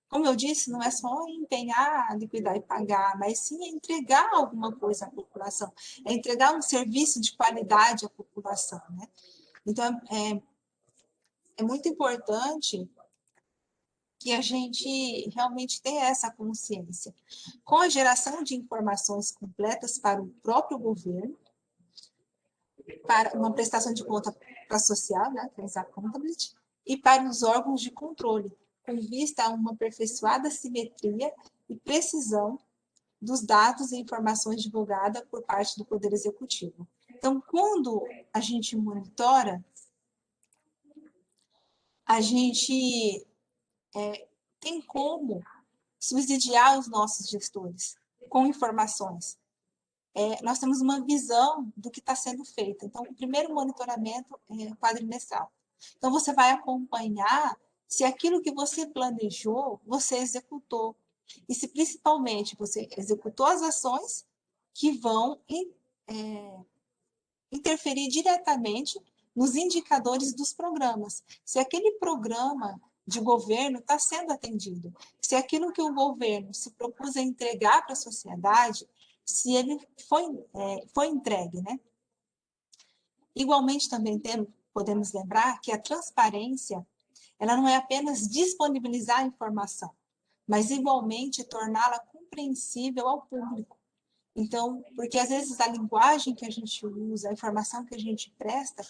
Como eu disse, não é só empenhar, liquidar e pagar, mas sim entregar alguma coisa à população, é entregar um serviço de qualidade à população, né? Então, é muito importante que a gente realmente tenha essa consciência. Com a geração de informações completas para o próprio governo, para uma prestação de conta para a social, né, para a accountability, e para os órgãos de controle, com vista a uma aperfeiçoada simetria e precisão dos dados e informações divulgadas por parte do Poder Executivo. Então, quando a gente monitora, a gente tem como subsidiar os nossos gestores com informações. Nós temos uma visão do que está sendo feito. Então, o primeiro monitoramento é quadrimestral. Então, você vai acompanhar se aquilo que você planejou, você executou. E se, principalmente, você executou as ações que vão interferir diretamente nos indicadores dos programas. Se aquele programa de governo está sendo atendido, se aquilo que o governo se propôs a entregar para a sociedade, se ele foi entregue, né? Igualmente também podemos lembrar que a transparência, ela não é apenas disponibilizar a informação, mas igualmente torná-la compreensível ao público. Então, porque às vezes a linguagem que a gente usa, a informação que a gente presta,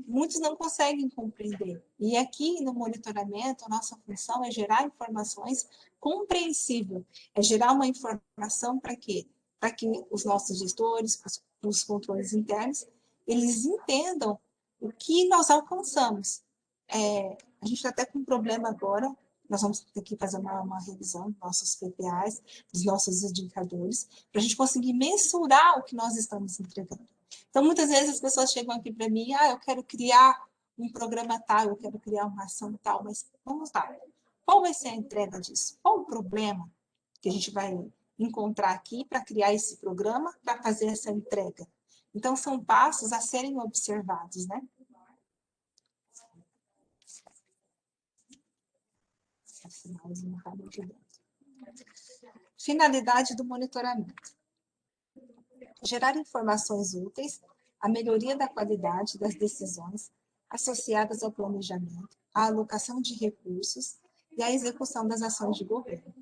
muitos não conseguem compreender. E aqui no monitoramento, a nossa função é gerar informações compreensíveis, é gerar uma informação para quê? Para que os nossos gestores, os controles internos, eles entendam o que nós alcançamos. A gente está até com um problema agora, nós vamos ter que fazer uma revisão dos nossos PPAs, dos nossos indicadores, para a gente conseguir mensurar o que nós estamos entregando. Então, muitas vezes as pessoas chegam aqui para mim, eu quero criar um programa tal, eu quero criar uma ação tal, mas vamos lá. Qual vai ser a entrega disso? Qual o problema que a gente vai encontrar aqui para criar esse programa, para fazer essa entrega? Então, são passos a serem observados, né? Finalidade do monitoramento. Gerar informações úteis, a melhoria da qualidade das decisões associadas ao planejamento, à alocação de recursos e à execução das ações de governo.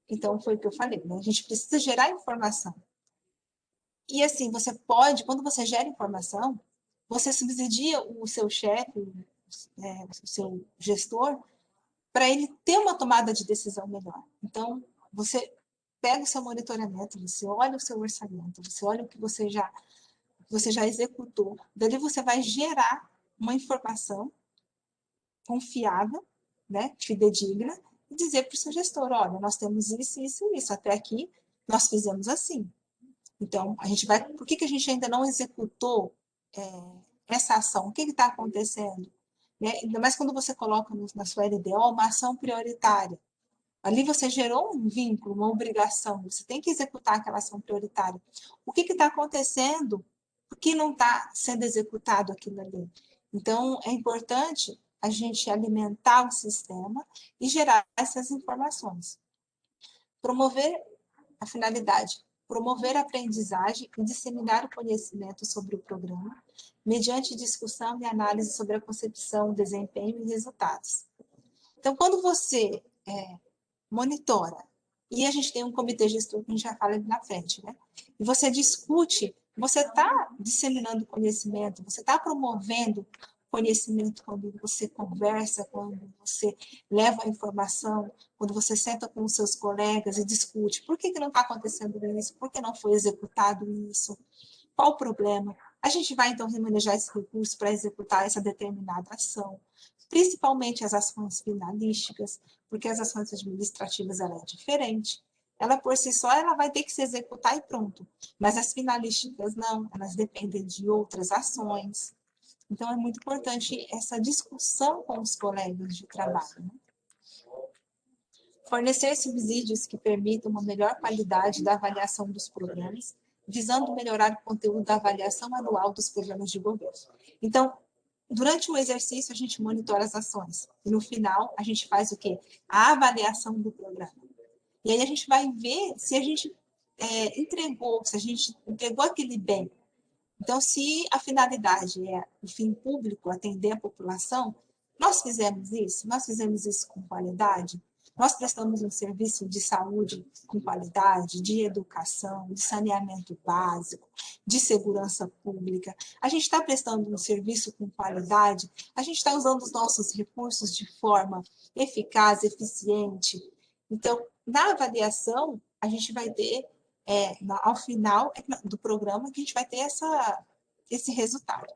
Então, foi o que eu falei, né? A gente precisa gerar informação. E assim, você pode, quando você gera informação, você subsidia o seu chefe, o seu gestor, para ele ter uma tomada de decisão melhor. Então, você pega o seu monitoramento, você olha o seu orçamento, você olha o que você já executou, dali você vai gerar uma informação confiável, né, fidedigna, e dizer para o seu gestor, olha, nós temos isso, isso e isso, até aqui nós fizemos assim. Então, a gente vai, por que a gente ainda não executou essa ação? O que está acontecendo? Né? Ainda mais quando você coloca na sua LDO uma ação prioritária. Ali você gerou um vínculo, uma obrigação, você tem que executar aquela ação prioritária. O que está acontecendo? Por que não está sendo executado aquilo ali? Então, é importante a gente alimentar o sistema e gerar essas informações. Promover a finalidade, promover a aprendizagem e disseminar o conhecimento sobre o programa, mediante discussão e análise sobre a concepção, desempenho e resultados. Então, quando você monitora, e a gente tem um comitê gestor que a gente já fala ali na frente, né? E você discute, você está disseminando conhecimento, você está promovendo conhecimento quando você conversa, quando você leva a informação, quando você senta com os seus colegas e discute por que não está acontecendo isso, por que não foi executado isso, qual o problema. A gente vai, então, remanejar esse recurso para executar essa determinada ação, principalmente as ações finalísticas, porque as ações administrativas ela é diferente. Ela, por si só, ela vai ter que se executar e pronto. Mas as finalísticas não, elas dependem de outras ações. Então, é muito importante essa discussão com os colegas de trabalho. Né? Fornecer subsídios que permitam uma melhor qualidade da avaliação dos programas, visando melhorar o conteúdo da avaliação anual dos programas de governo. Então, durante o exercício, a gente monitora as ações. E no final, a gente faz o quê? A avaliação do programa. E aí a gente vai ver se a gente se a gente entregou aquele bem. Então, se a finalidade é o fim público, atender a população, nós fizemos isso com qualidade, nós prestamos um serviço de saúde com qualidade, de educação, de saneamento básico, de segurança pública, a gente está prestando um serviço com qualidade, a gente está usando os nossos recursos de forma eficaz, eficiente. Então, na avaliação, a gente vai ter ao final do programa que a gente vai ter esse resultado.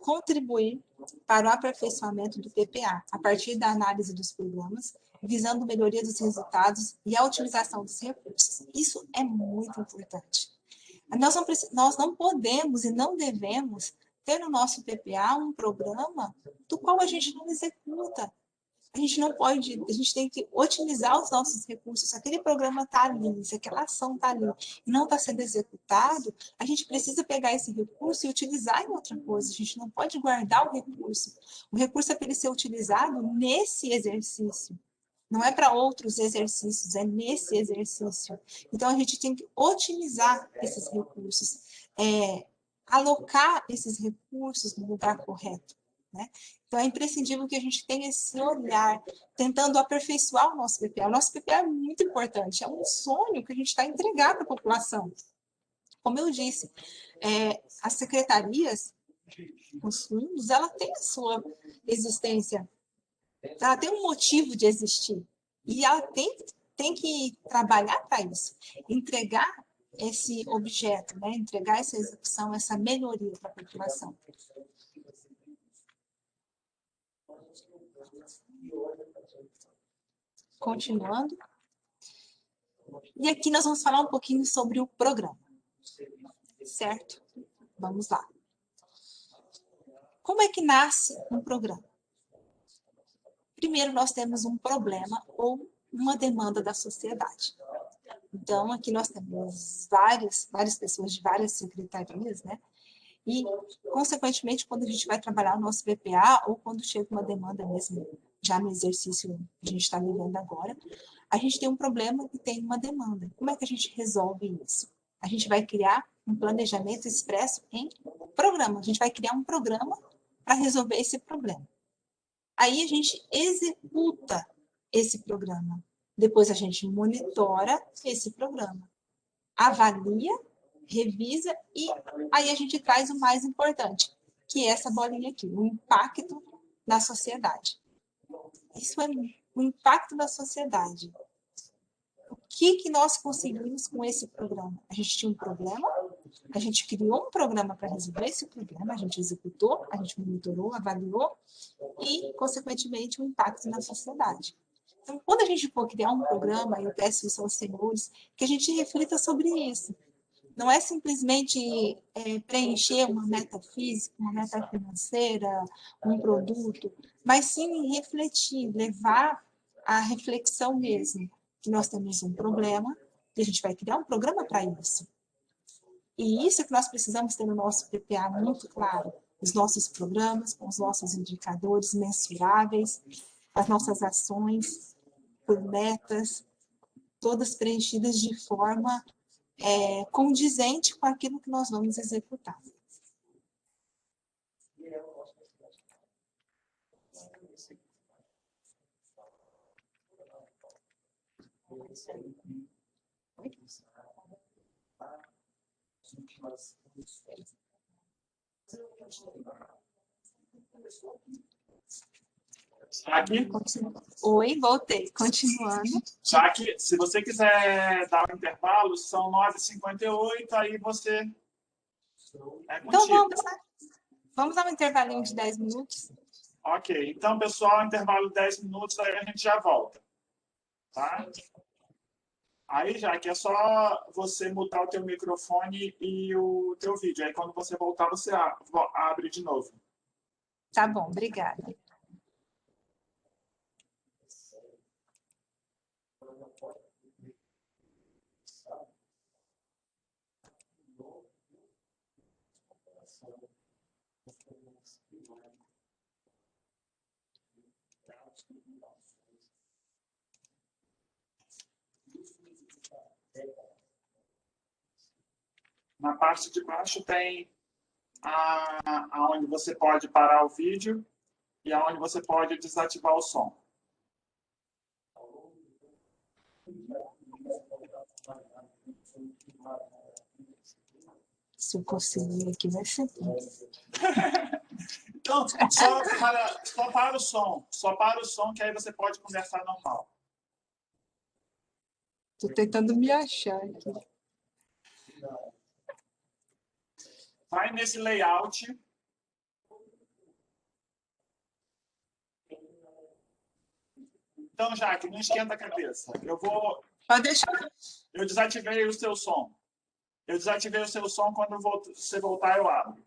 Contribuir para o aperfeiçoamento do PPA, a partir da análise dos programas, visando melhoria dos resultados e a utilização dos recursos. Isso é muito importante. Nós não podemos e não devemos ter no nosso PPA um programa do qual a gente não executa. A gente não pode, a gente tem que otimizar os nossos recursos. Se aquele programa está ali, se aquela ação está ali e não está sendo executado, a gente precisa pegar esse recurso e utilizar em outra coisa. A gente não pode guardar o recurso. O recurso é para ele ser utilizado nesse exercício. Não é para outros exercícios, é nesse exercício. Então, a gente tem que otimizar esses recursos. alocar esses recursos no lugar correto, né? Então, é imprescindível que a gente tenha esse olhar, tentando aperfeiçoar o nosso PPA. O nosso PPA é muito importante, é um sonho que a gente está a entregar para a população. Como eu disse, as secretarias, os fundos, ela tem a sua existência, ela tem um motivo de existir, e ela tem que trabalhar para isso, entregar esse objeto, né? Entregar essa execução, essa melhoria para a população. Continuando. E aqui nós vamos falar um pouquinho sobre o programa. Certo? Vamos lá. Como é que nasce um programa? Primeiro, nós temos um problema ou uma demanda da sociedade. Então, aqui nós temos várias pessoas de várias secretarias, né? E, consequentemente, quando a gente vai trabalhar o nosso PPA, ou quando chega uma demanda mesmo, já no exercício que a gente está vivendo agora, a gente tem um problema e tem uma demanda. Como é que a gente resolve isso? A gente vai criar um planejamento expresso em programa. A gente vai criar um programa para resolver esse problema. Aí a gente executa esse programa. Depois a gente monitora esse programa, avalia, revisa e aí a gente traz o mais importante, que é essa bolinha aqui, o impacto na sociedade. Isso é o impacto na sociedade. O que nós conseguimos com esse programa? A gente tinha um problema, a gente criou um programa para resolver esse problema, a gente executou, a gente monitorou, avaliou e, consequentemente, o impacto na sociedade. Então, quando a gente for criar um programa, eu peço isso aos senhores, que a gente reflita sobre isso. Não é simplesmente preencher uma meta física, uma meta financeira, um produto, mas sim refletir, levar a reflexão mesmo, que nós temos um problema e a gente vai criar um programa para isso. E isso que nós precisamos ter no nosso PPA muito claro, os nossos programas, com os nossos indicadores mensuráveis, as nossas ações por metas, todas preenchidas de forma condizente com aquilo que nós vamos executar. Aqui, Oi, voltei. Continuando. já que, se você quiser dar um intervalo, são 9h58, aí você Então, contigo. vamos dar um intervalinho de 10 minutos. Ok, então, pessoal, intervalo de 10 minutos, aí a gente já volta. Tá? Aí, já que é só você mutar o teu microfone e o teu vídeo. Aí, quando você voltar, você abre de novo. Tá bom, obrigada. Na parte de baixo tem aonde você pode parar o vídeo e aonde você pode desativar o som. Se eu conseguir aqui, vai ser bom. Então, só para o som. Só para o som, que aí você pode conversar normal. Estou tentando me achar aqui. Vai nesse layout. Então, Jaque, não esquenta a cabeça. Pode deixar. Eu desativei o seu som. Eu desativei o seu som, quando você voltar, eu abro.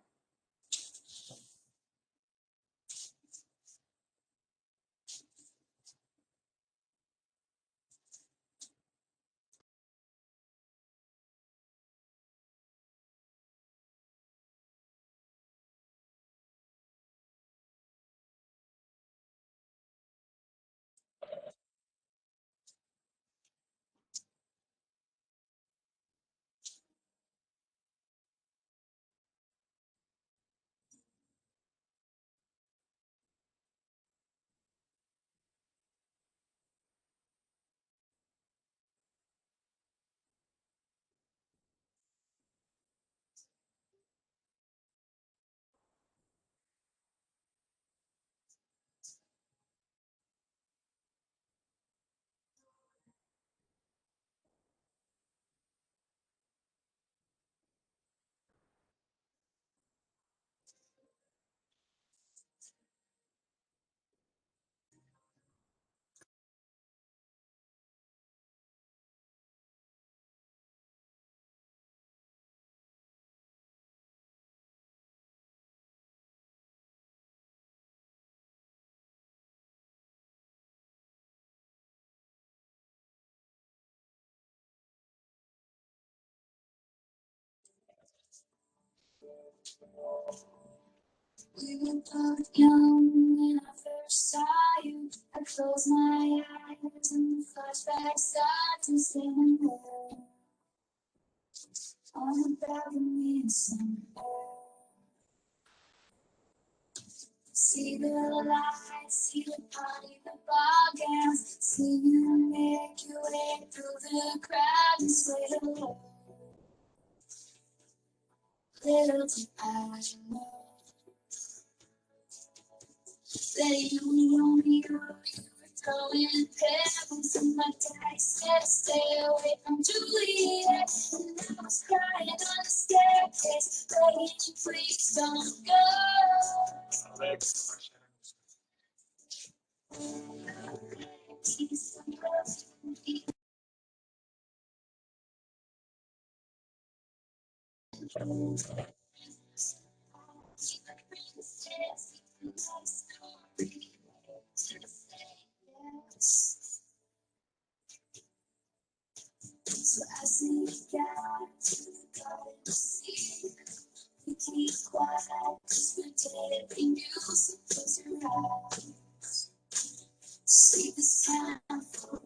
We were both young when I first saw you. I close my eyes and the flashbacks start to spin on the balcony in summer. See the lights, see the party, the ball gowns. See you make your way through the crowd and sway the world. Little did I know that you only know you were throwing pebbles in my dice. Said stay away from Juliet, and I was crying on the staircase, begging you please don't go. Please don't go. So I sing down to the garden to see. We keep quiet, 'cause we're taping you, so close your eyes. See this time for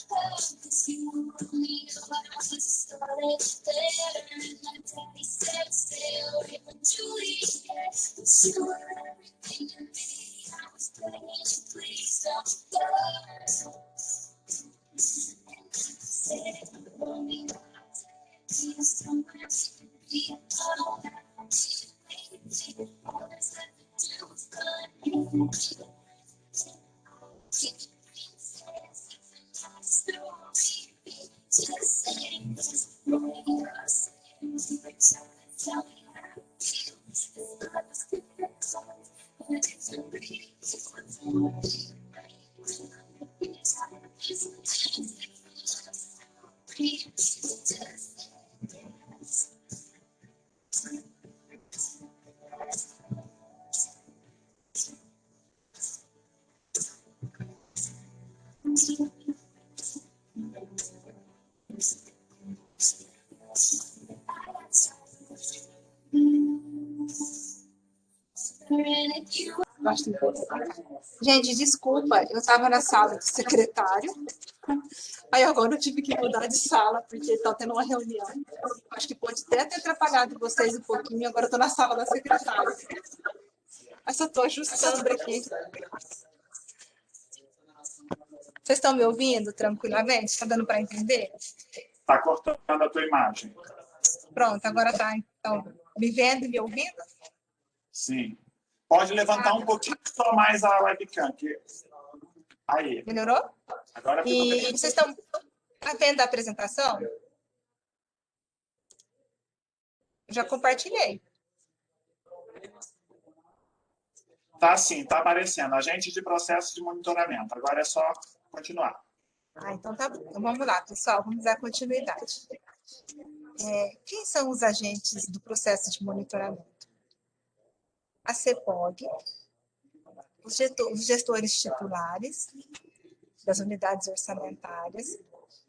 cause you only know I was started there. And my daddy said stay away from Juliet, but you were everything to me. I was begging you, please don't go. And I said, only please don't let me be alone. All that's left to do is good. Just saying, just know you're saying, tell me how you feel. This love is good, but it's a breeze. Gente, desculpa, eu estava na sala do secretário, aí agora eu tive que mudar de sala, porque está tendo uma reunião. Acho que pode até ter atrapalhado vocês um pouquinho, agora eu estou na sala da secretária. Mas eu estou ajustando aqui. Vocês estão me ouvindo tranquilamente? Está dando para entender? Está cortando a tua imagem. Pronto, agora está, então, me vendo e me ouvindo? Sim. Pode levantar um pouquinho só mais a webcam. Aí. Melhorou? Agora ficou bem. E vocês estão vendo a apresentação? Já compartilhei. Tá sim, tá aparecendo. Agente de processo de monitoramento. Agora é só continuar. Então tá bom. Então vamos lá, pessoal. Vamos dar continuidade. Quem são os agentes do processo de monitoramento? A CEPOG, os gestores titulares das unidades orçamentárias,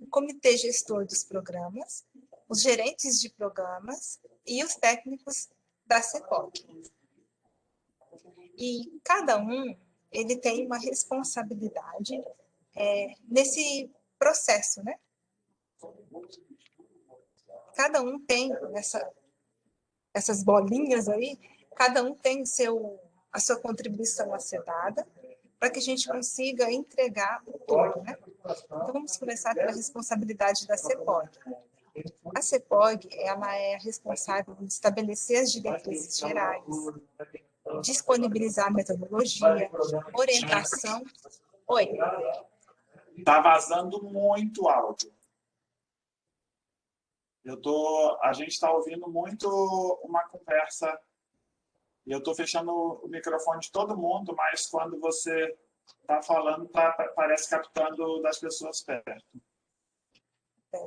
o comitê gestor dos programas, os gerentes de programas e os técnicos da CEPOG. E cada um, ele tem uma responsabilidade nesse processo, né? Cada um tem essas bolinhas aí, cada um tem a sua contribuição a ser dada, para que a gente consiga entregar o todo, né? Então, vamos começar pela responsabilidade da CEPOG. A CEPOG, ela é a responsável por estabelecer as diretrizes gerais, disponibilizar a metodologia, orientação. Oi. Está vazando muito áudio. A gente está ouvindo muito uma conversa. E eu estou fechando o microfone de todo mundo, mas quando você está falando, parece captando das pessoas perto.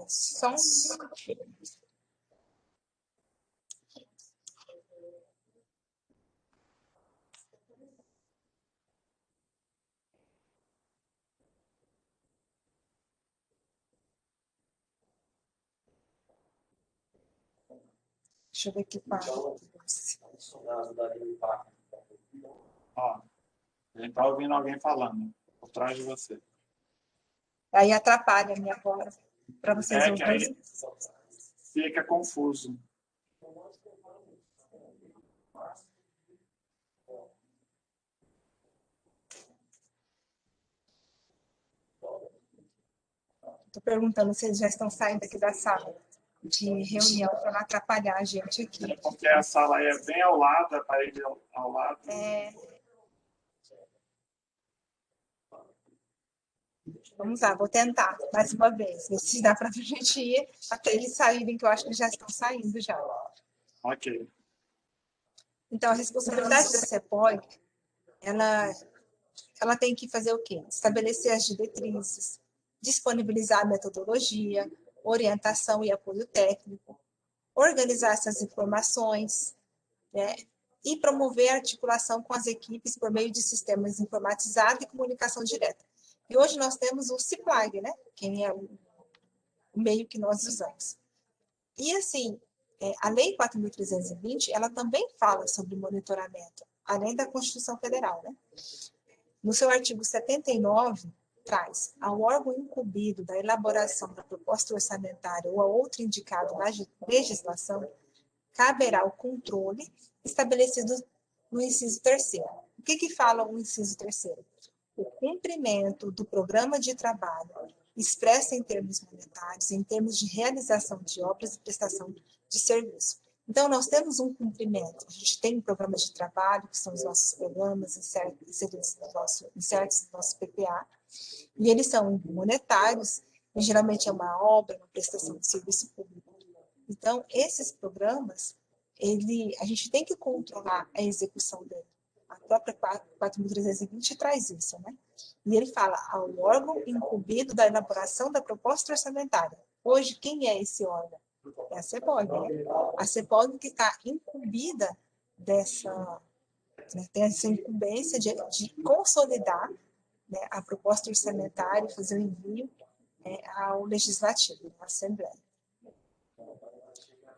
Só Deixa eu ver aqui qual. Ó, a gente está ouvindo alguém falando por trás de você. Aí atrapalha a minha voz para vocês É que aí ouvirem. fica confuso. Estou perguntando se eles já estão saindo aqui da sala de reunião para não atrapalhar a gente aqui. É porque a sala aí é bem ao lado, a parede ao lado. Vamos lá, vou tentar mais uma vez, ver se dá para a gente ir até eles saírem, que eu acho que já estão saindo já. Ok. Então, a responsabilidade da CEPOG, ela tem que fazer o quê? Estabelecer as diretrizes, disponibilizar a metodologia, orientação e apoio técnico, organizar essas informações, né? E promover a articulação com as equipes por meio de sistemas informatizados e comunicação direta. E hoje nós temos o CIPLAG, né? Que é o meio que nós usamos. E assim, a Lei 4.320, ela também fala sobre monitoramento, além da Constituição Federal, né? No seu artigo 79, traz ao órgão incumbido da elaboração da proposta orçamentária ou a outro indicado na legislação, caberá o controle estabelecido no inciso 3º. O que fala o inciso 3º? O cumprimento do programa de trabalho expresso em termos monetários, em termos de realização de obras e prestação de serviço. Então, nós temos um cumprimento. A gente tem programas de trabalho, que são os nossos programas inseridos no nosso PPA, e eles são monetários, e geralmente é uma obra, uma prestação de serviço público. Então, esses programas, a gente tem que controlar a execução dele. A própria 4.320 traz isso, né? E ele fala ao órgão incumbido da elaboração da proposta orçamentária. Hoje, quem é esse órgão? É a CEPOG, né? A CEPOG que está incumbida dessa, né, tem essa incumbência de consolidar, né, a proposta orçamentária e fazer o envio, ao Legislativo, à Assembleia.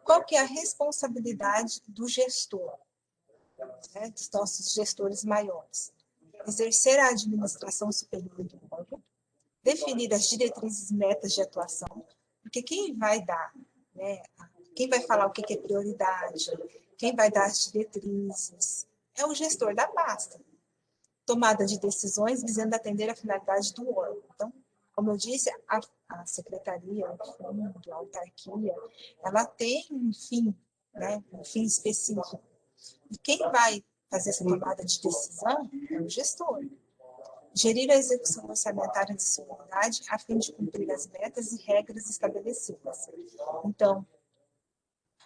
Qual que é a responsabilidade do gestor, né, dos nossos gestores maiores? Exercer a administração superior do órgão, definir as diretrizes e metas de atuação, porque quem vai dar, né, quem vai falar o que é prioridade, quem vai dar as diretrizes, é o gestor da pasta. Tomada de decisões visando atender a finalidade do órgão. Então, como eu disse, a secretaria, o fundo, a autarquia, ela tem um fim, né, um fim específico. E quem vai fazer essa tomada de decisão é o gestor. Gerir a execução orçamentária de sua unidade a fim de cumprir as metas e regras estabelecidas. Então,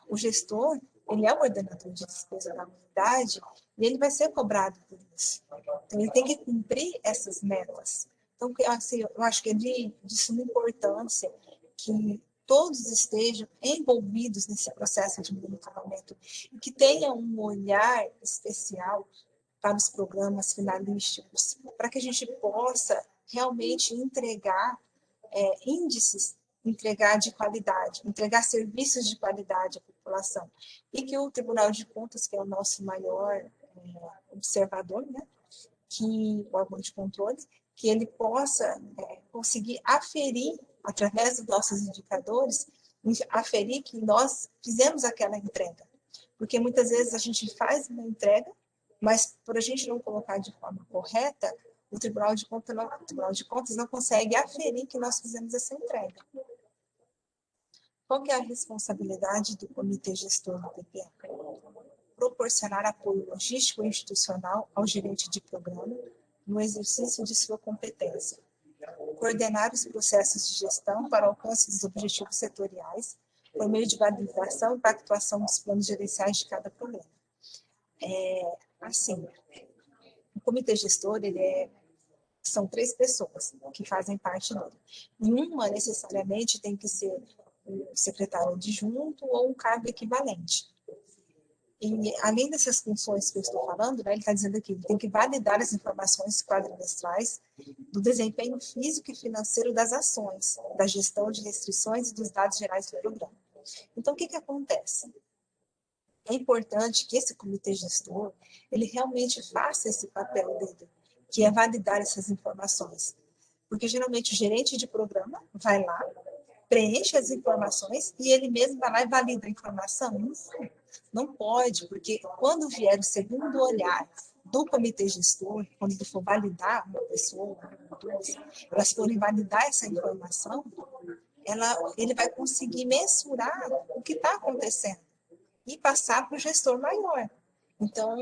o gestor, ele é o ordenador de despesa da unidade e ele vai ser cobrado por isso. Então, ele tem que cumprir essas metas. Então, assim, eu acho que é de suma importância que todos estejam envolvidos nesse processo de monitoramento e que tenham um olhar especial para os programas finalísticos, para que a gente possa realmente entregar índices, entregar de qualidade, entregar serviços de qualidade à população. E que o Tribunal de Contas, que é o nosso maior observador, né, que o órgão de controle, que ele possa conseguir aferir, através dos nossos indicadores, aferir que nós fizemos aquela entrega. Porque muitas vezes a gente faz uma entrega, mas por a gente não colocar de forma correta, o Tribunal de Contas não consegue aferir que nós fizemos essa entrega. Qual que é a responsabilidade do Comitê Gestor do PPA? Proporcionar apoio logístico e institucional ao gerente de programa no exercício de sua competência. Coordenar os processos de gestão para o alcance dos objetivos setoriais por meio de validação e pactuação dos planos gerenciais de cada programa. Assim, o comitê gestor, são 3 pessoas que fazem parte dele. E uma, necessariamente, tem que ser o secretário adjunto ou um cargo equivalente. E, além dessas funções que eu estou falando, né, ele está dizendo aqui, ele tem que validar as informações quadrimestrais do desempenho físico e financeiro das ações, da gestão de restrições e dos dados gerais do programa. Então, o que acontece? é importante que esse comitê gestor, ele realmente faça esse papel dele, que é validar essas informações. Porque, geralmente, o gerente de programa vai lá, preenche as informações e ele mesmo vai lá e valida a informação. Não pode, porque quando vier o segundo olhar do comitê gestor, quando ele for validar uma pessoa, duas, elas forem validar essa informação, ele vai conseguir mensurar o que está acontecendo e passar para o gestor maior. Então,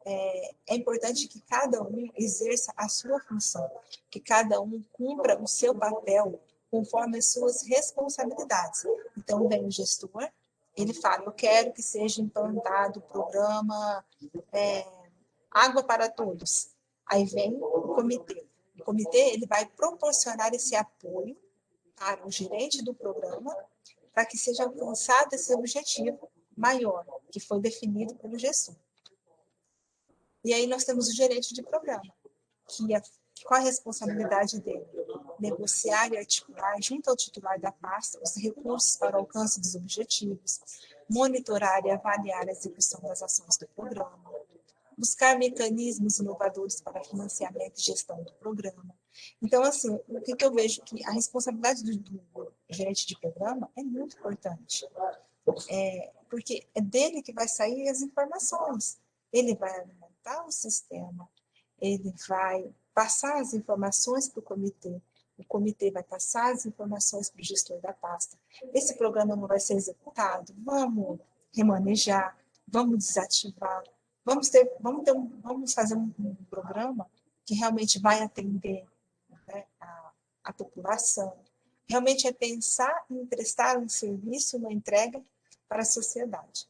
é importante que cada um exerça a sua função, que cada um cumpra o seu papel conforme as suas responsabilidades. Então, vem o gestor, ele fala, eu quero que seja implantado o programa Água para Todos. Aí vem o comitê. O comitê ele vai proporcionar esse apoio para o gerente do programa para que seja alcançado esse objetivo maior, que foi definido pelo gestor. E aí nós temos o gerente de programa, qual a responsabilidade dele? Negociar e articular, junto ao titular da pasta, os recursos para o alcance dos objetivos, monitorar e avaliar a execução das ações do programa, buscar mecanismos inovadores para financiamento e gestão do programa. Então, assim, o que eu vejo? Que a responsabilidade do gerente de programa é muito importante, porque é dele que vai sair as informações. Ele vai alimentar o sistema, ele vai passar as informações para o comitê vai passar as informações para o gestor da pasta. Esse programa não vai ser executado, vamos remanejar, vamos desativar, vamos fazer um programa que realmente vai atender, né, a população. Realmente é pensar em prestar um serviço, uma entrega para a sociedade.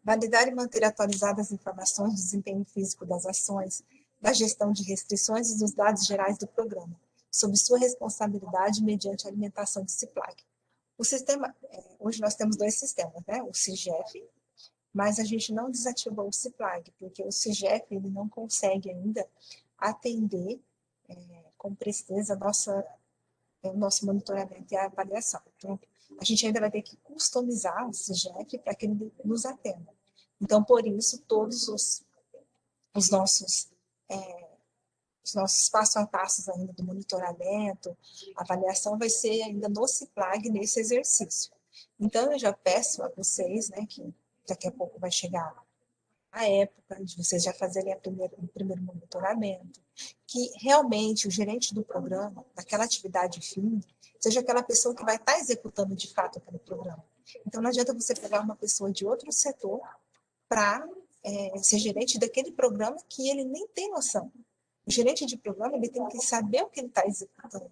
Validar e manter atualizadas as informações do desempenho físico das ações, da gestão de restrições e dos dados gerais do programa, sob sua responsabilidade mediante a alimentação de CIPLAG. O sistema, hoje nós temos 2 sistemas, né? O CIGEF, mas a gente não desativou o CIPLAG, porque o CIGEF ele não consegue ainda atender com precisão o nosso monitoramento e a avaliação. Então, a gente ainda vai ter que customizar o CIGEF para que ele nos atenda. Então, por isso, todos os nossos passo a passo ainda do monitoramento, avaliação vai ser ainda no CIPLAG nesse exercício. Então, eu já peço a vocês, né, que daqui a pouco vai chegar a época de vocês já fazerem o primeiro monitoramento, que realmente o gerente do programa, daquela atividade fim, seja aquela pessoa que vai estar executando de fato aquele programa. Então, não adianta você pegar uma pessoa de outro setor para ser gerente daquele programa que ele nem tem noção. O gerente de programa ele tem que saber o que ele está executando.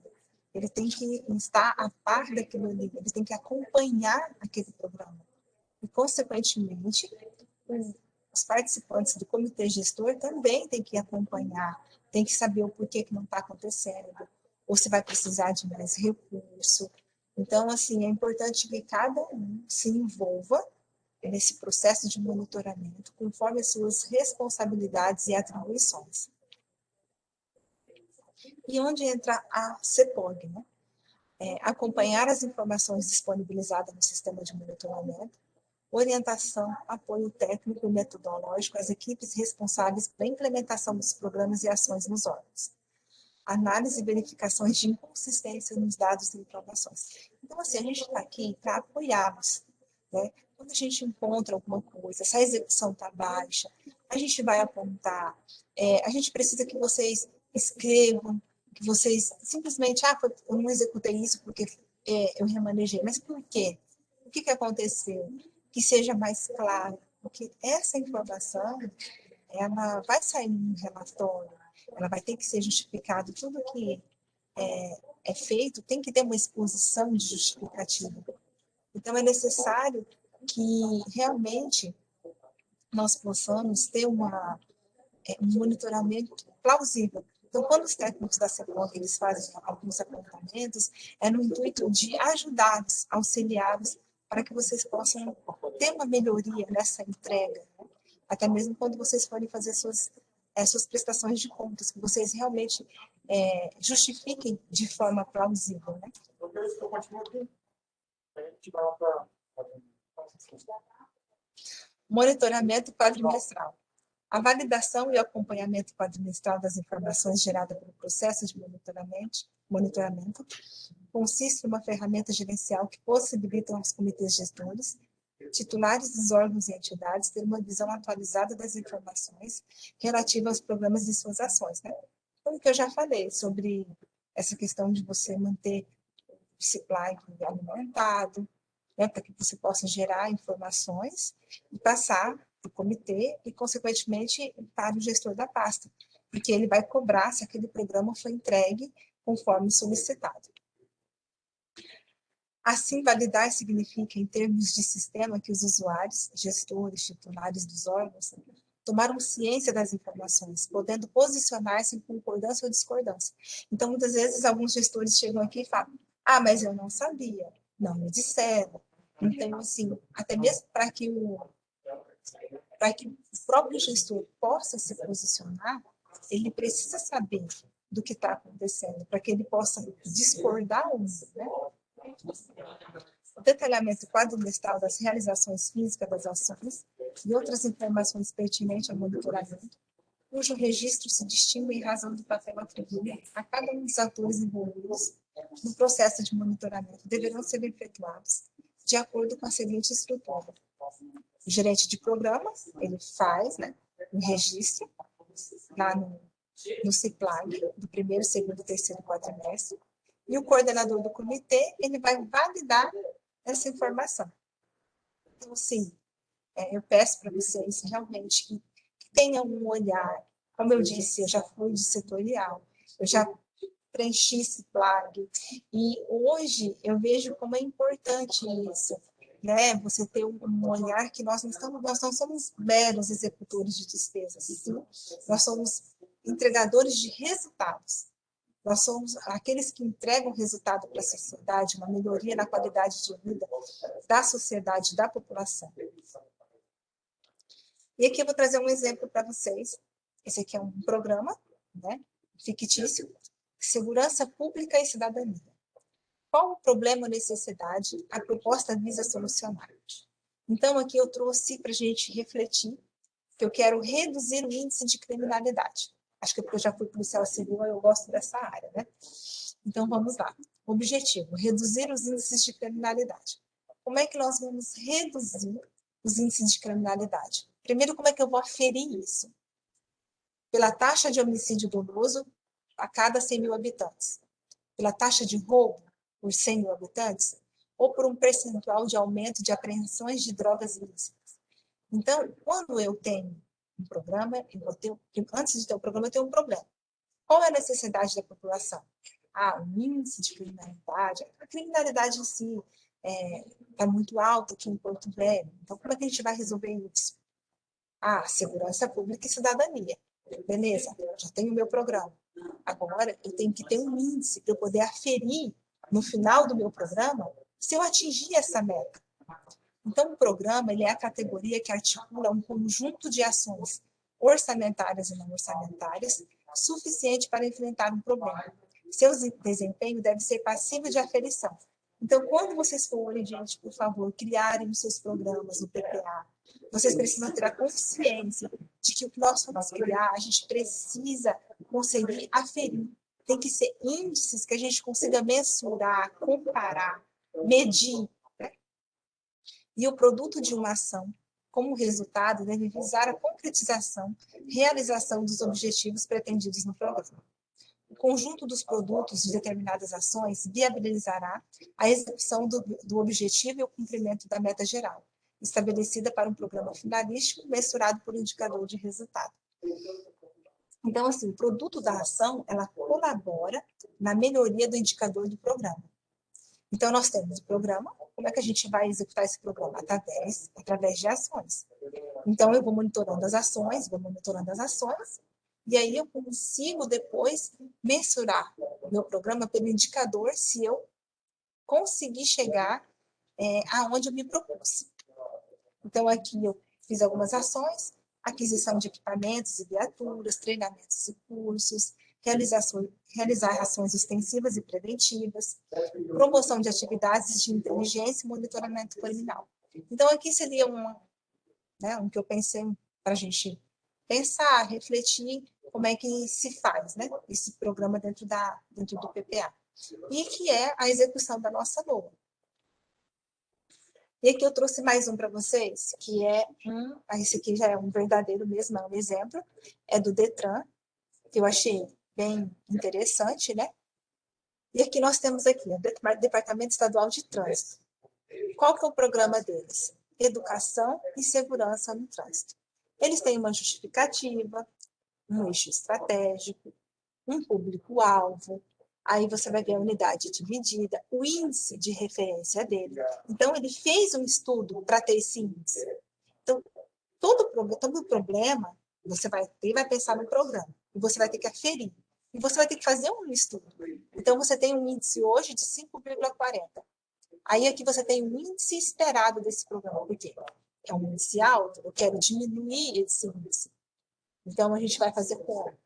Ele tem que estar a par daquilo ali, ele tem que acompanhar aquele programa. E, consequentemente, os participantes do comitê gestor também têm que acompanhar, têm que saber o porquê que não está acontecendo, ou se vai precisar de mais recurso. Então, assim, é importante que cada um se envolva nesse processo de monitoramento, conforme as suas responsabilidades e atribuições. E onde entra a CEPOG, né? Acompanhar as informações disponibilizadas no sistema de monitoramento, orientação, apoio técnico e metodológico às equipes responsáveis pela implementação dos programas e ações nos órgãos. Análise e verificações de inconsistência nos dados e informações. Então, assim, a gente está aqui para apoiá-los, né? Quando a gente encontra alguma coisa, se a execução está baixa, a gente vai apontar, a gente precisa que vocês escrevam, que vocês simplesmente, eu não executei isso porque eu remanejei, mas por quê? O que aconteceu? Que seja mais claro, porque essa informação, ela vai sair num relatório, ela vai ter que ser justificado, tudo que é feito tem que ter uma exposição de justificativa. Então, é necessário que realmente nós possamos ter um monitoramento plausível. Então, quando os técnicos da CEPOG eles fazem alguns apontamentos, é no intuito de ajudá-los, auxiliá-los, para que vocês possam ter uma melhoria nessa entrega, né? Até mesmo quando vocês forem fazer suas prestações de contas, que vocês realmente justifiquem de forma plausível, né? Eu continuo aqui. A gente vai lá para... Monitoramento quadrimestral. A validação e o acompanhamento quadrimestral das informações geradas pelo processo de monitoramento consiste em uma ferramenta gerencial que possibilita aos comitês gestores, titulares dos órgãos e entidades, ter uma visão atualizada das informações relativas aos programas e suas ações, né? Como que eu já falei sobre essa questão de você manter o CIPLAG alimentado, né, para que você possa gerar informações e passar para o comitê e, consequentemente, para o gestor da pasta, porque ele vai cobrar se aquele programa foi entregue conforme solicitado. Assim, validar significa, em termos de sistema, que os usuários, gestores, titulares dos órgãos, tomaram ciência das informações, podendo posicionar-se em concordância ou discordância. Então, muitas vezes, alguns gestores chegam aqui e falam, mas eu não sabia, não me disseram. Então, assim, até mesmo para que o próprio gestor possa se posicionar, ele precisa saber do que está acontecendo, para que ele possa discordar ou não, né? O detalhamento quadrimestral das realizações físicas das ações e outras informações pertinentes ao monitoramento, cujo registro se distingue em razão do papel atribuído a cada um dos atores envolvidos no processo de monitoramento, deverão ser efetuados de acordo com a seguinte estrutura. O gerente de programa, ele faz, né, um registro lá no CIPLAG, do primeiro, segundo, terceiro quadrimestre, e o coordenador do comitê, ele vai validar essa informação. Então, assim, eu peço para vocês realmente que tenham um olhar, como eu disse, eu já fui de setorial, eu já preenchi CIPLAG, e hoje eu vejo como é importante isso, né? Você ter um olhar que nós não somos meros executores de despesas, sim, nós somos entregadores de resultados. Nós somos aqueles que entregam resultado para a sociedade, uma melhoria na qualidade de vida da sociedade, da população. E aqui eu vou trazer um exemplo para vocês. Esse aqui é um programa, né, fictício, Segurança Pública e Cidadania. Qual o problema ou necessidade a proposta visa solucionar? Então, aqui eu trouxe para a gente refletir que eu quero reduzir o índice de criminalidade. Acho que porque eu já fui policial civil, eu gosto dessa área, né? Então, vamos lá. Objetivo, reduzir os índices de criminalidade. Como é que nós vamos reduzir os índices de criminalidade? Primeiro, como é que eu vou aferir isso? Pela taxa de homicídio doloso a cada 100 mil habitantes. Pela taxa de roubo por 100 mil habitantes, ou por um percentual de aumento de apreensões de drogas ilícitas. Então, quando eu tenho um programa, antes de ter um programa, eu tenho um problema. Qual é a necessidade da população? O índice de criminalidade, a criminalidade em si está muito alta aqui em Porto Velho. Então, como é que a gente vai resolver isso? Segurança pública e cidadania. Beleza, já tenho o meu programa. Agora, eu tenho que ter um índice para eu poder aferir no final do meu programa se eu atingir essa meta. Então, o programa ele é a categoria que articula um conjunto de ações orçamentárias e não orçamentárias suficiente para enfrentar um problema. Seu desempenho deve ser passível de aferição. Então, quando vocês forem, gente, por favor, criarem os seus programas no PPA, vocês precisam ter a consciência de que o que nós vamos criar, a gente precisa conseguir aferir. Tem que ser índices que a gente consiga mensurar, comparar, medir. Né? E o produto de uma ação, como resultado, deve visar a concretização, realização dos objetivos pretendidos no programa. O conjunto dos produtos de determinadas ações viabilizará a execução do objetivo e o cumprimento da meta geral, estabelecida para um programa finalístico mensurado por indicador de resultado. Então, assim, o produto da ação, ela colabora na melhoria do indicador do programa. Então, nós temos o programa. Como é que a gente vai executar esse programa? Através de ações. Então, eu vou monitorando as ações, e aí eu consigo depois mensurar o meu programa pelo indicador se eu conseguir chegar aonde eu me propus. Então, aqui eu fiz algumas ações, aquisição de equipamentos e viaturas, treinamentos e cursos, realizar ações ostensivas e preventivas, promoção de atividades de inteligência e monitoramento criminal. Então, aqui seria né? Um que eu pensei para a gente pensar, refletir como é que se faz, né? Esse programa dentro do PPA. E que é a execução da nossa LOA. E aqui eu trouxe mais um para vocês, que é esse aqui já é um verdadeiro mesmo, é um exemplo, é do Detran, que eu achei bem interessante, né? E aqui nós temos aqui, o Departamento Estadual de Trânsito. Qual que é o programa deles? Educação e segurança no trânsito. Eles têm uma justificativa, um eixo estratégico, um público-alvo, aí você vai ver a unidade de medida, o índice de referência dele. Então, ele fez um estudo para ter esse índice. Então, todo problema, você vai pensar no programa, e você vai ter que aferir, e você vai ter que fazer um estudo. Então, você tem um índice hoje de 5,40. Aí aqui você tem um índice esperado desse programa, porque é um índice alto, eu quero diminuir esse índice. Então, a gente vai fazer como?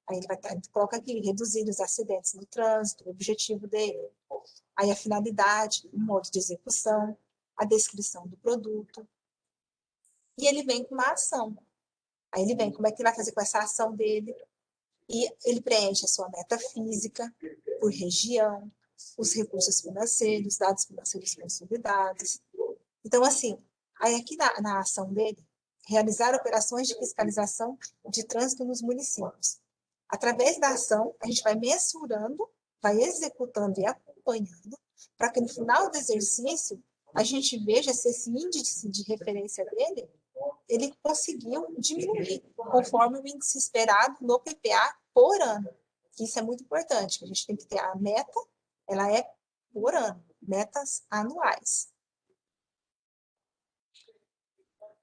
Aí ele coloca aqui, reduzir os acidentes no trânsito, o objetivo dele. Aí a finalidade, o modo de execução, a descrição do produto. E ele vem com uma ação. Aí ele vem, como é que ele vai fazer com essa ação dele? E ele preenche a sua meta física, por região, os recursos financeiros, dados financeiros consolidados. Então, assim, aí aqui na ação dele, realizar operações de fiscalização de trânsito nos municípios. Através da ação, a gente vai mensurando, vai executando e acompanhando, para que no final do exercício, a gente veja se esse índice de referência dele, ele conseguiu diminuir, conforme o índice esperado no PPA por ano. Isso é muito importante, a gente tem que ter a meta, ela é por ano, metas anuais.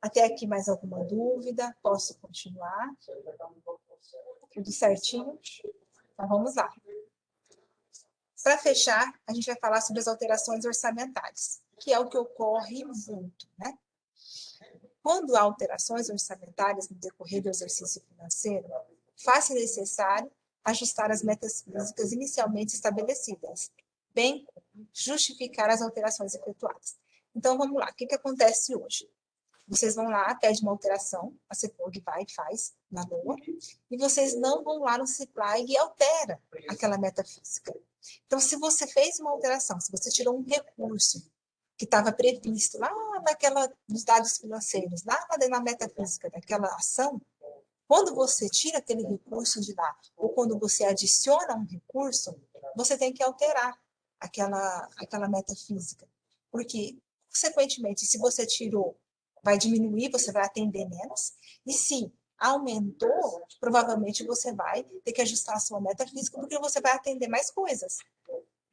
Até aqui mais alguma dúvida? Posso continuar? Tudo certinho? Então vamos lá. Para fechar, a gente vai falar sobre as alterações orçamentárias, que é o que ocorre muito, né? Quando há alterações orçamentárias no decorrer do exercício financeiro, faz-se necessário ajustar as metas físicas inicialmente estabelecidas, bem como justificar as alterações efetuadas. Então, vamos lá. O que acontece hoje? Vocês vão lá, pedem uma alteração, a CEPOG vai e faz na LOA, e vocês não vão lá no CIPLAG e altera aquela meta física. Então, se você fez uma alteração, se você tirou um recurso que estava previsto lá nos dados financeiros, lá na meta física daquela ação, quando você tira aquele recurso de lá, ou quando você adiciona um recurso, você tem que alterar aquela meta física. Porque, consequentemente, se você tirou, vai diminuir, você vai atender menos. E se aumentou, provavelmente você vai ter que ajustar a sua meta física, porque você vai atender mais coisas.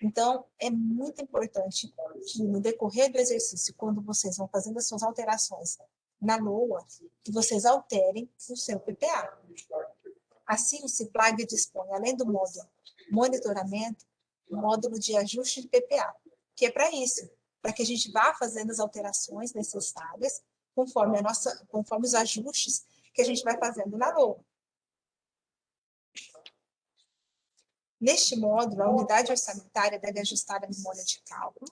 Então, é muito importante que no decorrer do exercício, quando vocês vão fazendo as suas alterações na LOA, que vocês alterem o seu PPA. Assim, o CIPLAG dispõe, além do módulo monitoramento, o módulo de ajuste de PPA, que é para isso, para que a gente vá fazendo as alterações necessárias conforme os ajustes que a gente vai fazendo na LOA. Neste módulo, a unidade orçamentária deve ajustar a memória de cálculo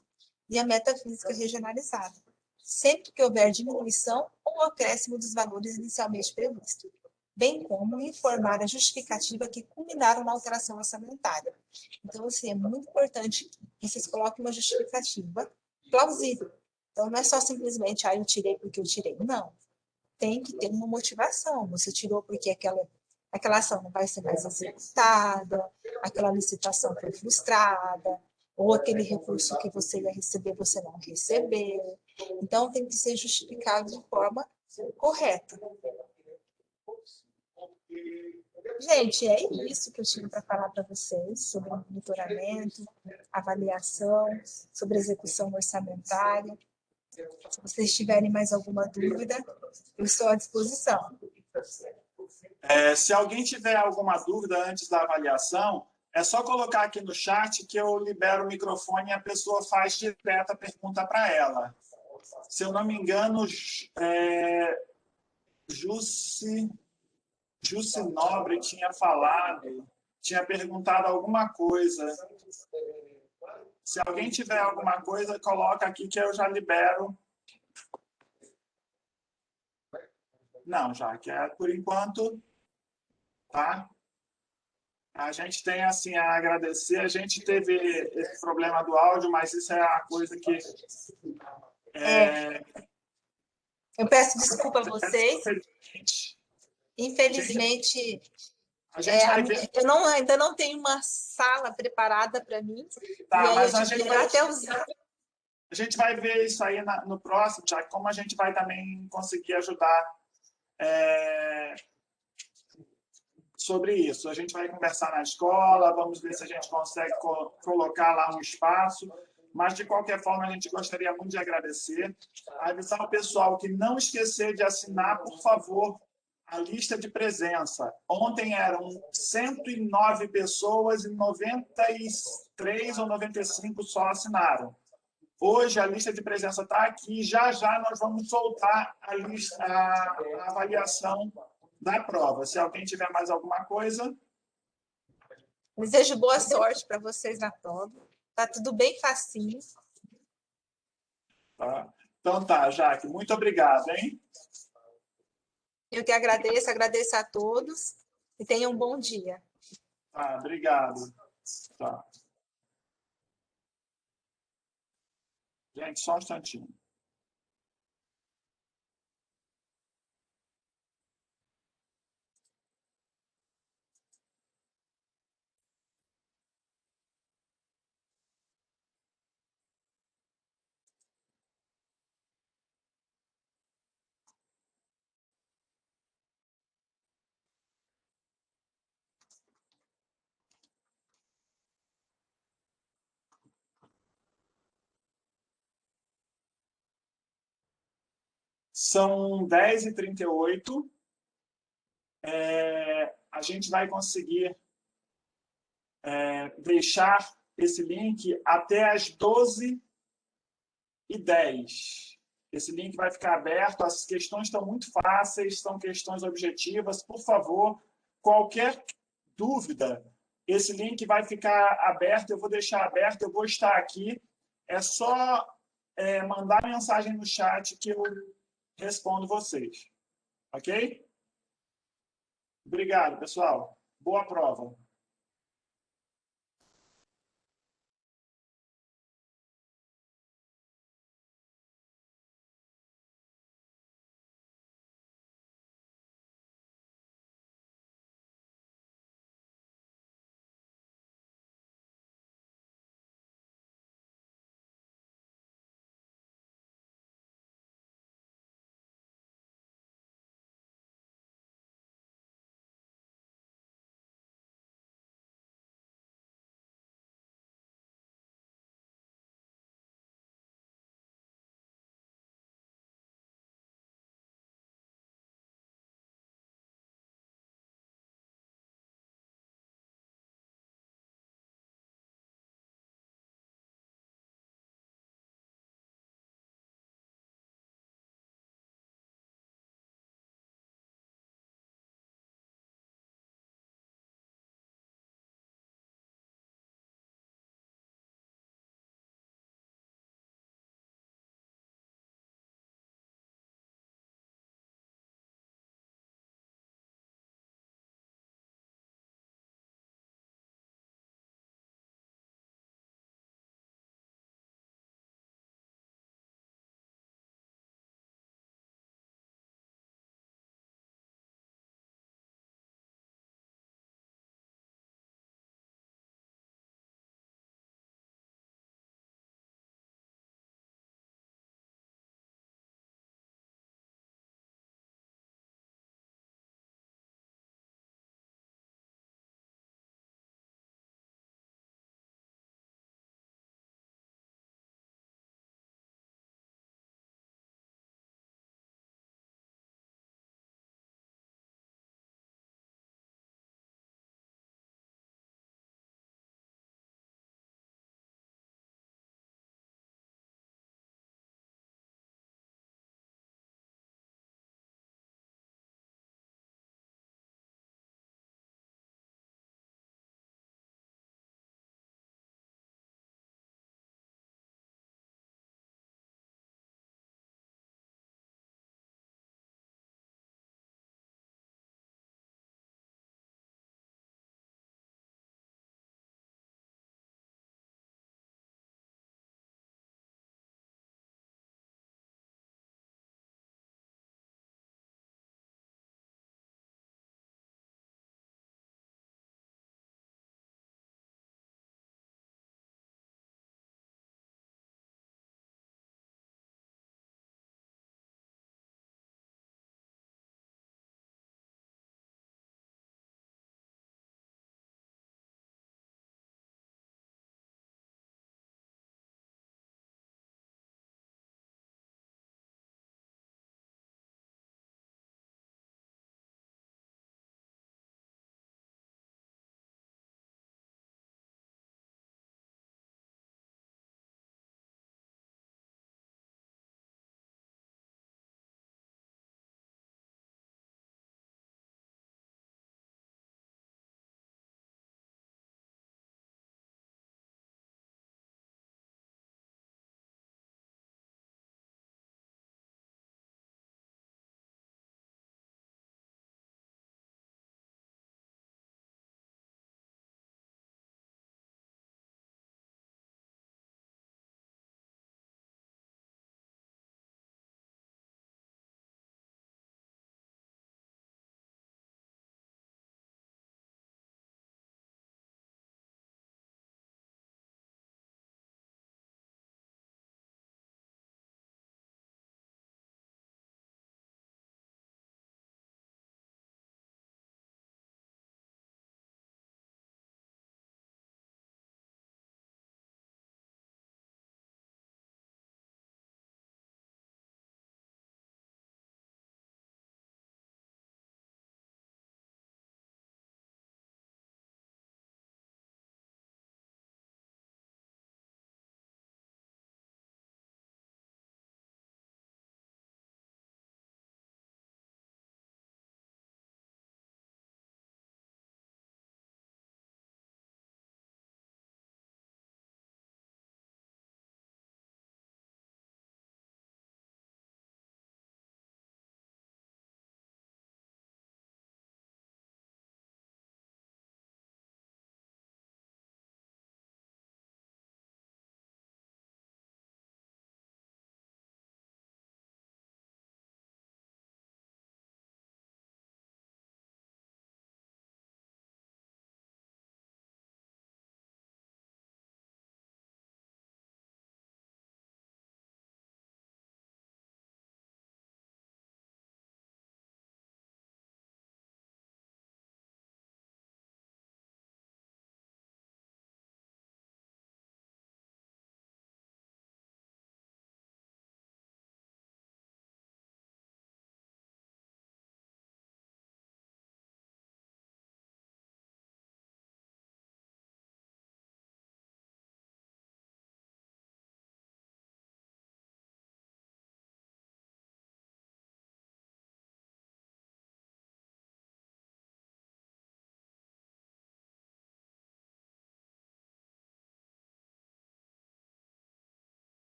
e a meta física regionalizada, sempre que houver diminuição ou acréscimo dos valores inicialmente previstos, bem como informar a justificativa que culminaram na alteração orçamentária. Então, assim, é muito importante que vocês coloquem uma justificativa plausível. Então, não é só simplesmente, eu tirei porque eu tirei. Não. Tem que ter uma motivação. Você tirou porque aquela ação não vai ser mais executada, aquela licitação foi frustrada, ou aquele recurso que você ia receber, você não recebeu. Então, tem que ser justificado de forma correta. Gente, é isso que eu tive para falar para vocês sobre monitoramento, avaliação, sobre execução orçamentária. Se vocês tiverem mais alguma dúvida, eu estou à disposição. Se alguém tiver alguma dúvida antes da avaliação, é só colocar aqui no chat que eu libero o microfone e a pessoa faz direto a pergunta para ela. Se eu não me engano, Jussi Nobre tinha perguntado alguma coisa. Se alguém tiver alguma coisa, coloca aqui que eu já libero. Não, Jaque, por enquanto, tá? A gente tem, assim, a agradecer. A gente teve esse problema do áudio, mas isso é a coisa que... Eu peço desculpa a vocês. Infelizmente, A gente vai ver... eu ainda não tenho uma sala preparada para mim. Tá, e aí mas eu a tive gente que vai... até usar. A gente vai ver isso aí no próximo, já como a gente vai também conseguir ajudar sobre isso. A gente vai conversar na escola, vamos ver se a gente consegue colocar lá um espaço, mas, de qualquer forma, a gente gostaria muito de agradecer. Avisar o pessoal que não esquecer de assinar, por favor, a lista de presença. Ontem eram 109 pessoas e 93 ou 95 só assinaram. Hoje a lista de presença está aqui, já nós vamos soltar a avaliação da prova. Se alguém tiver mais alguma coisa... Desejo boa sorte para vocês na prova. Tá tudo bem facinho. Tá? Então tá, Jaque, muito obrigado, hein? Eu que agradeço a todos e tenham um bom dia. Tá, obrigado. Tá. Gente, só um instantinho. São 10h38. A gente vai conseguir deixar esse link até as 12h10. Esse link vai ficar aberto. As questões estão muito fáceis, são questões objetivas. Por favor, qualquer dúvida, esse link vai ficar aberto. Eu vou deixar aberto, eu vou estar aqui. É só mandar mensagem no chat que eu respondo vocês. Ok? Obrigado, pessoal. Boa prova.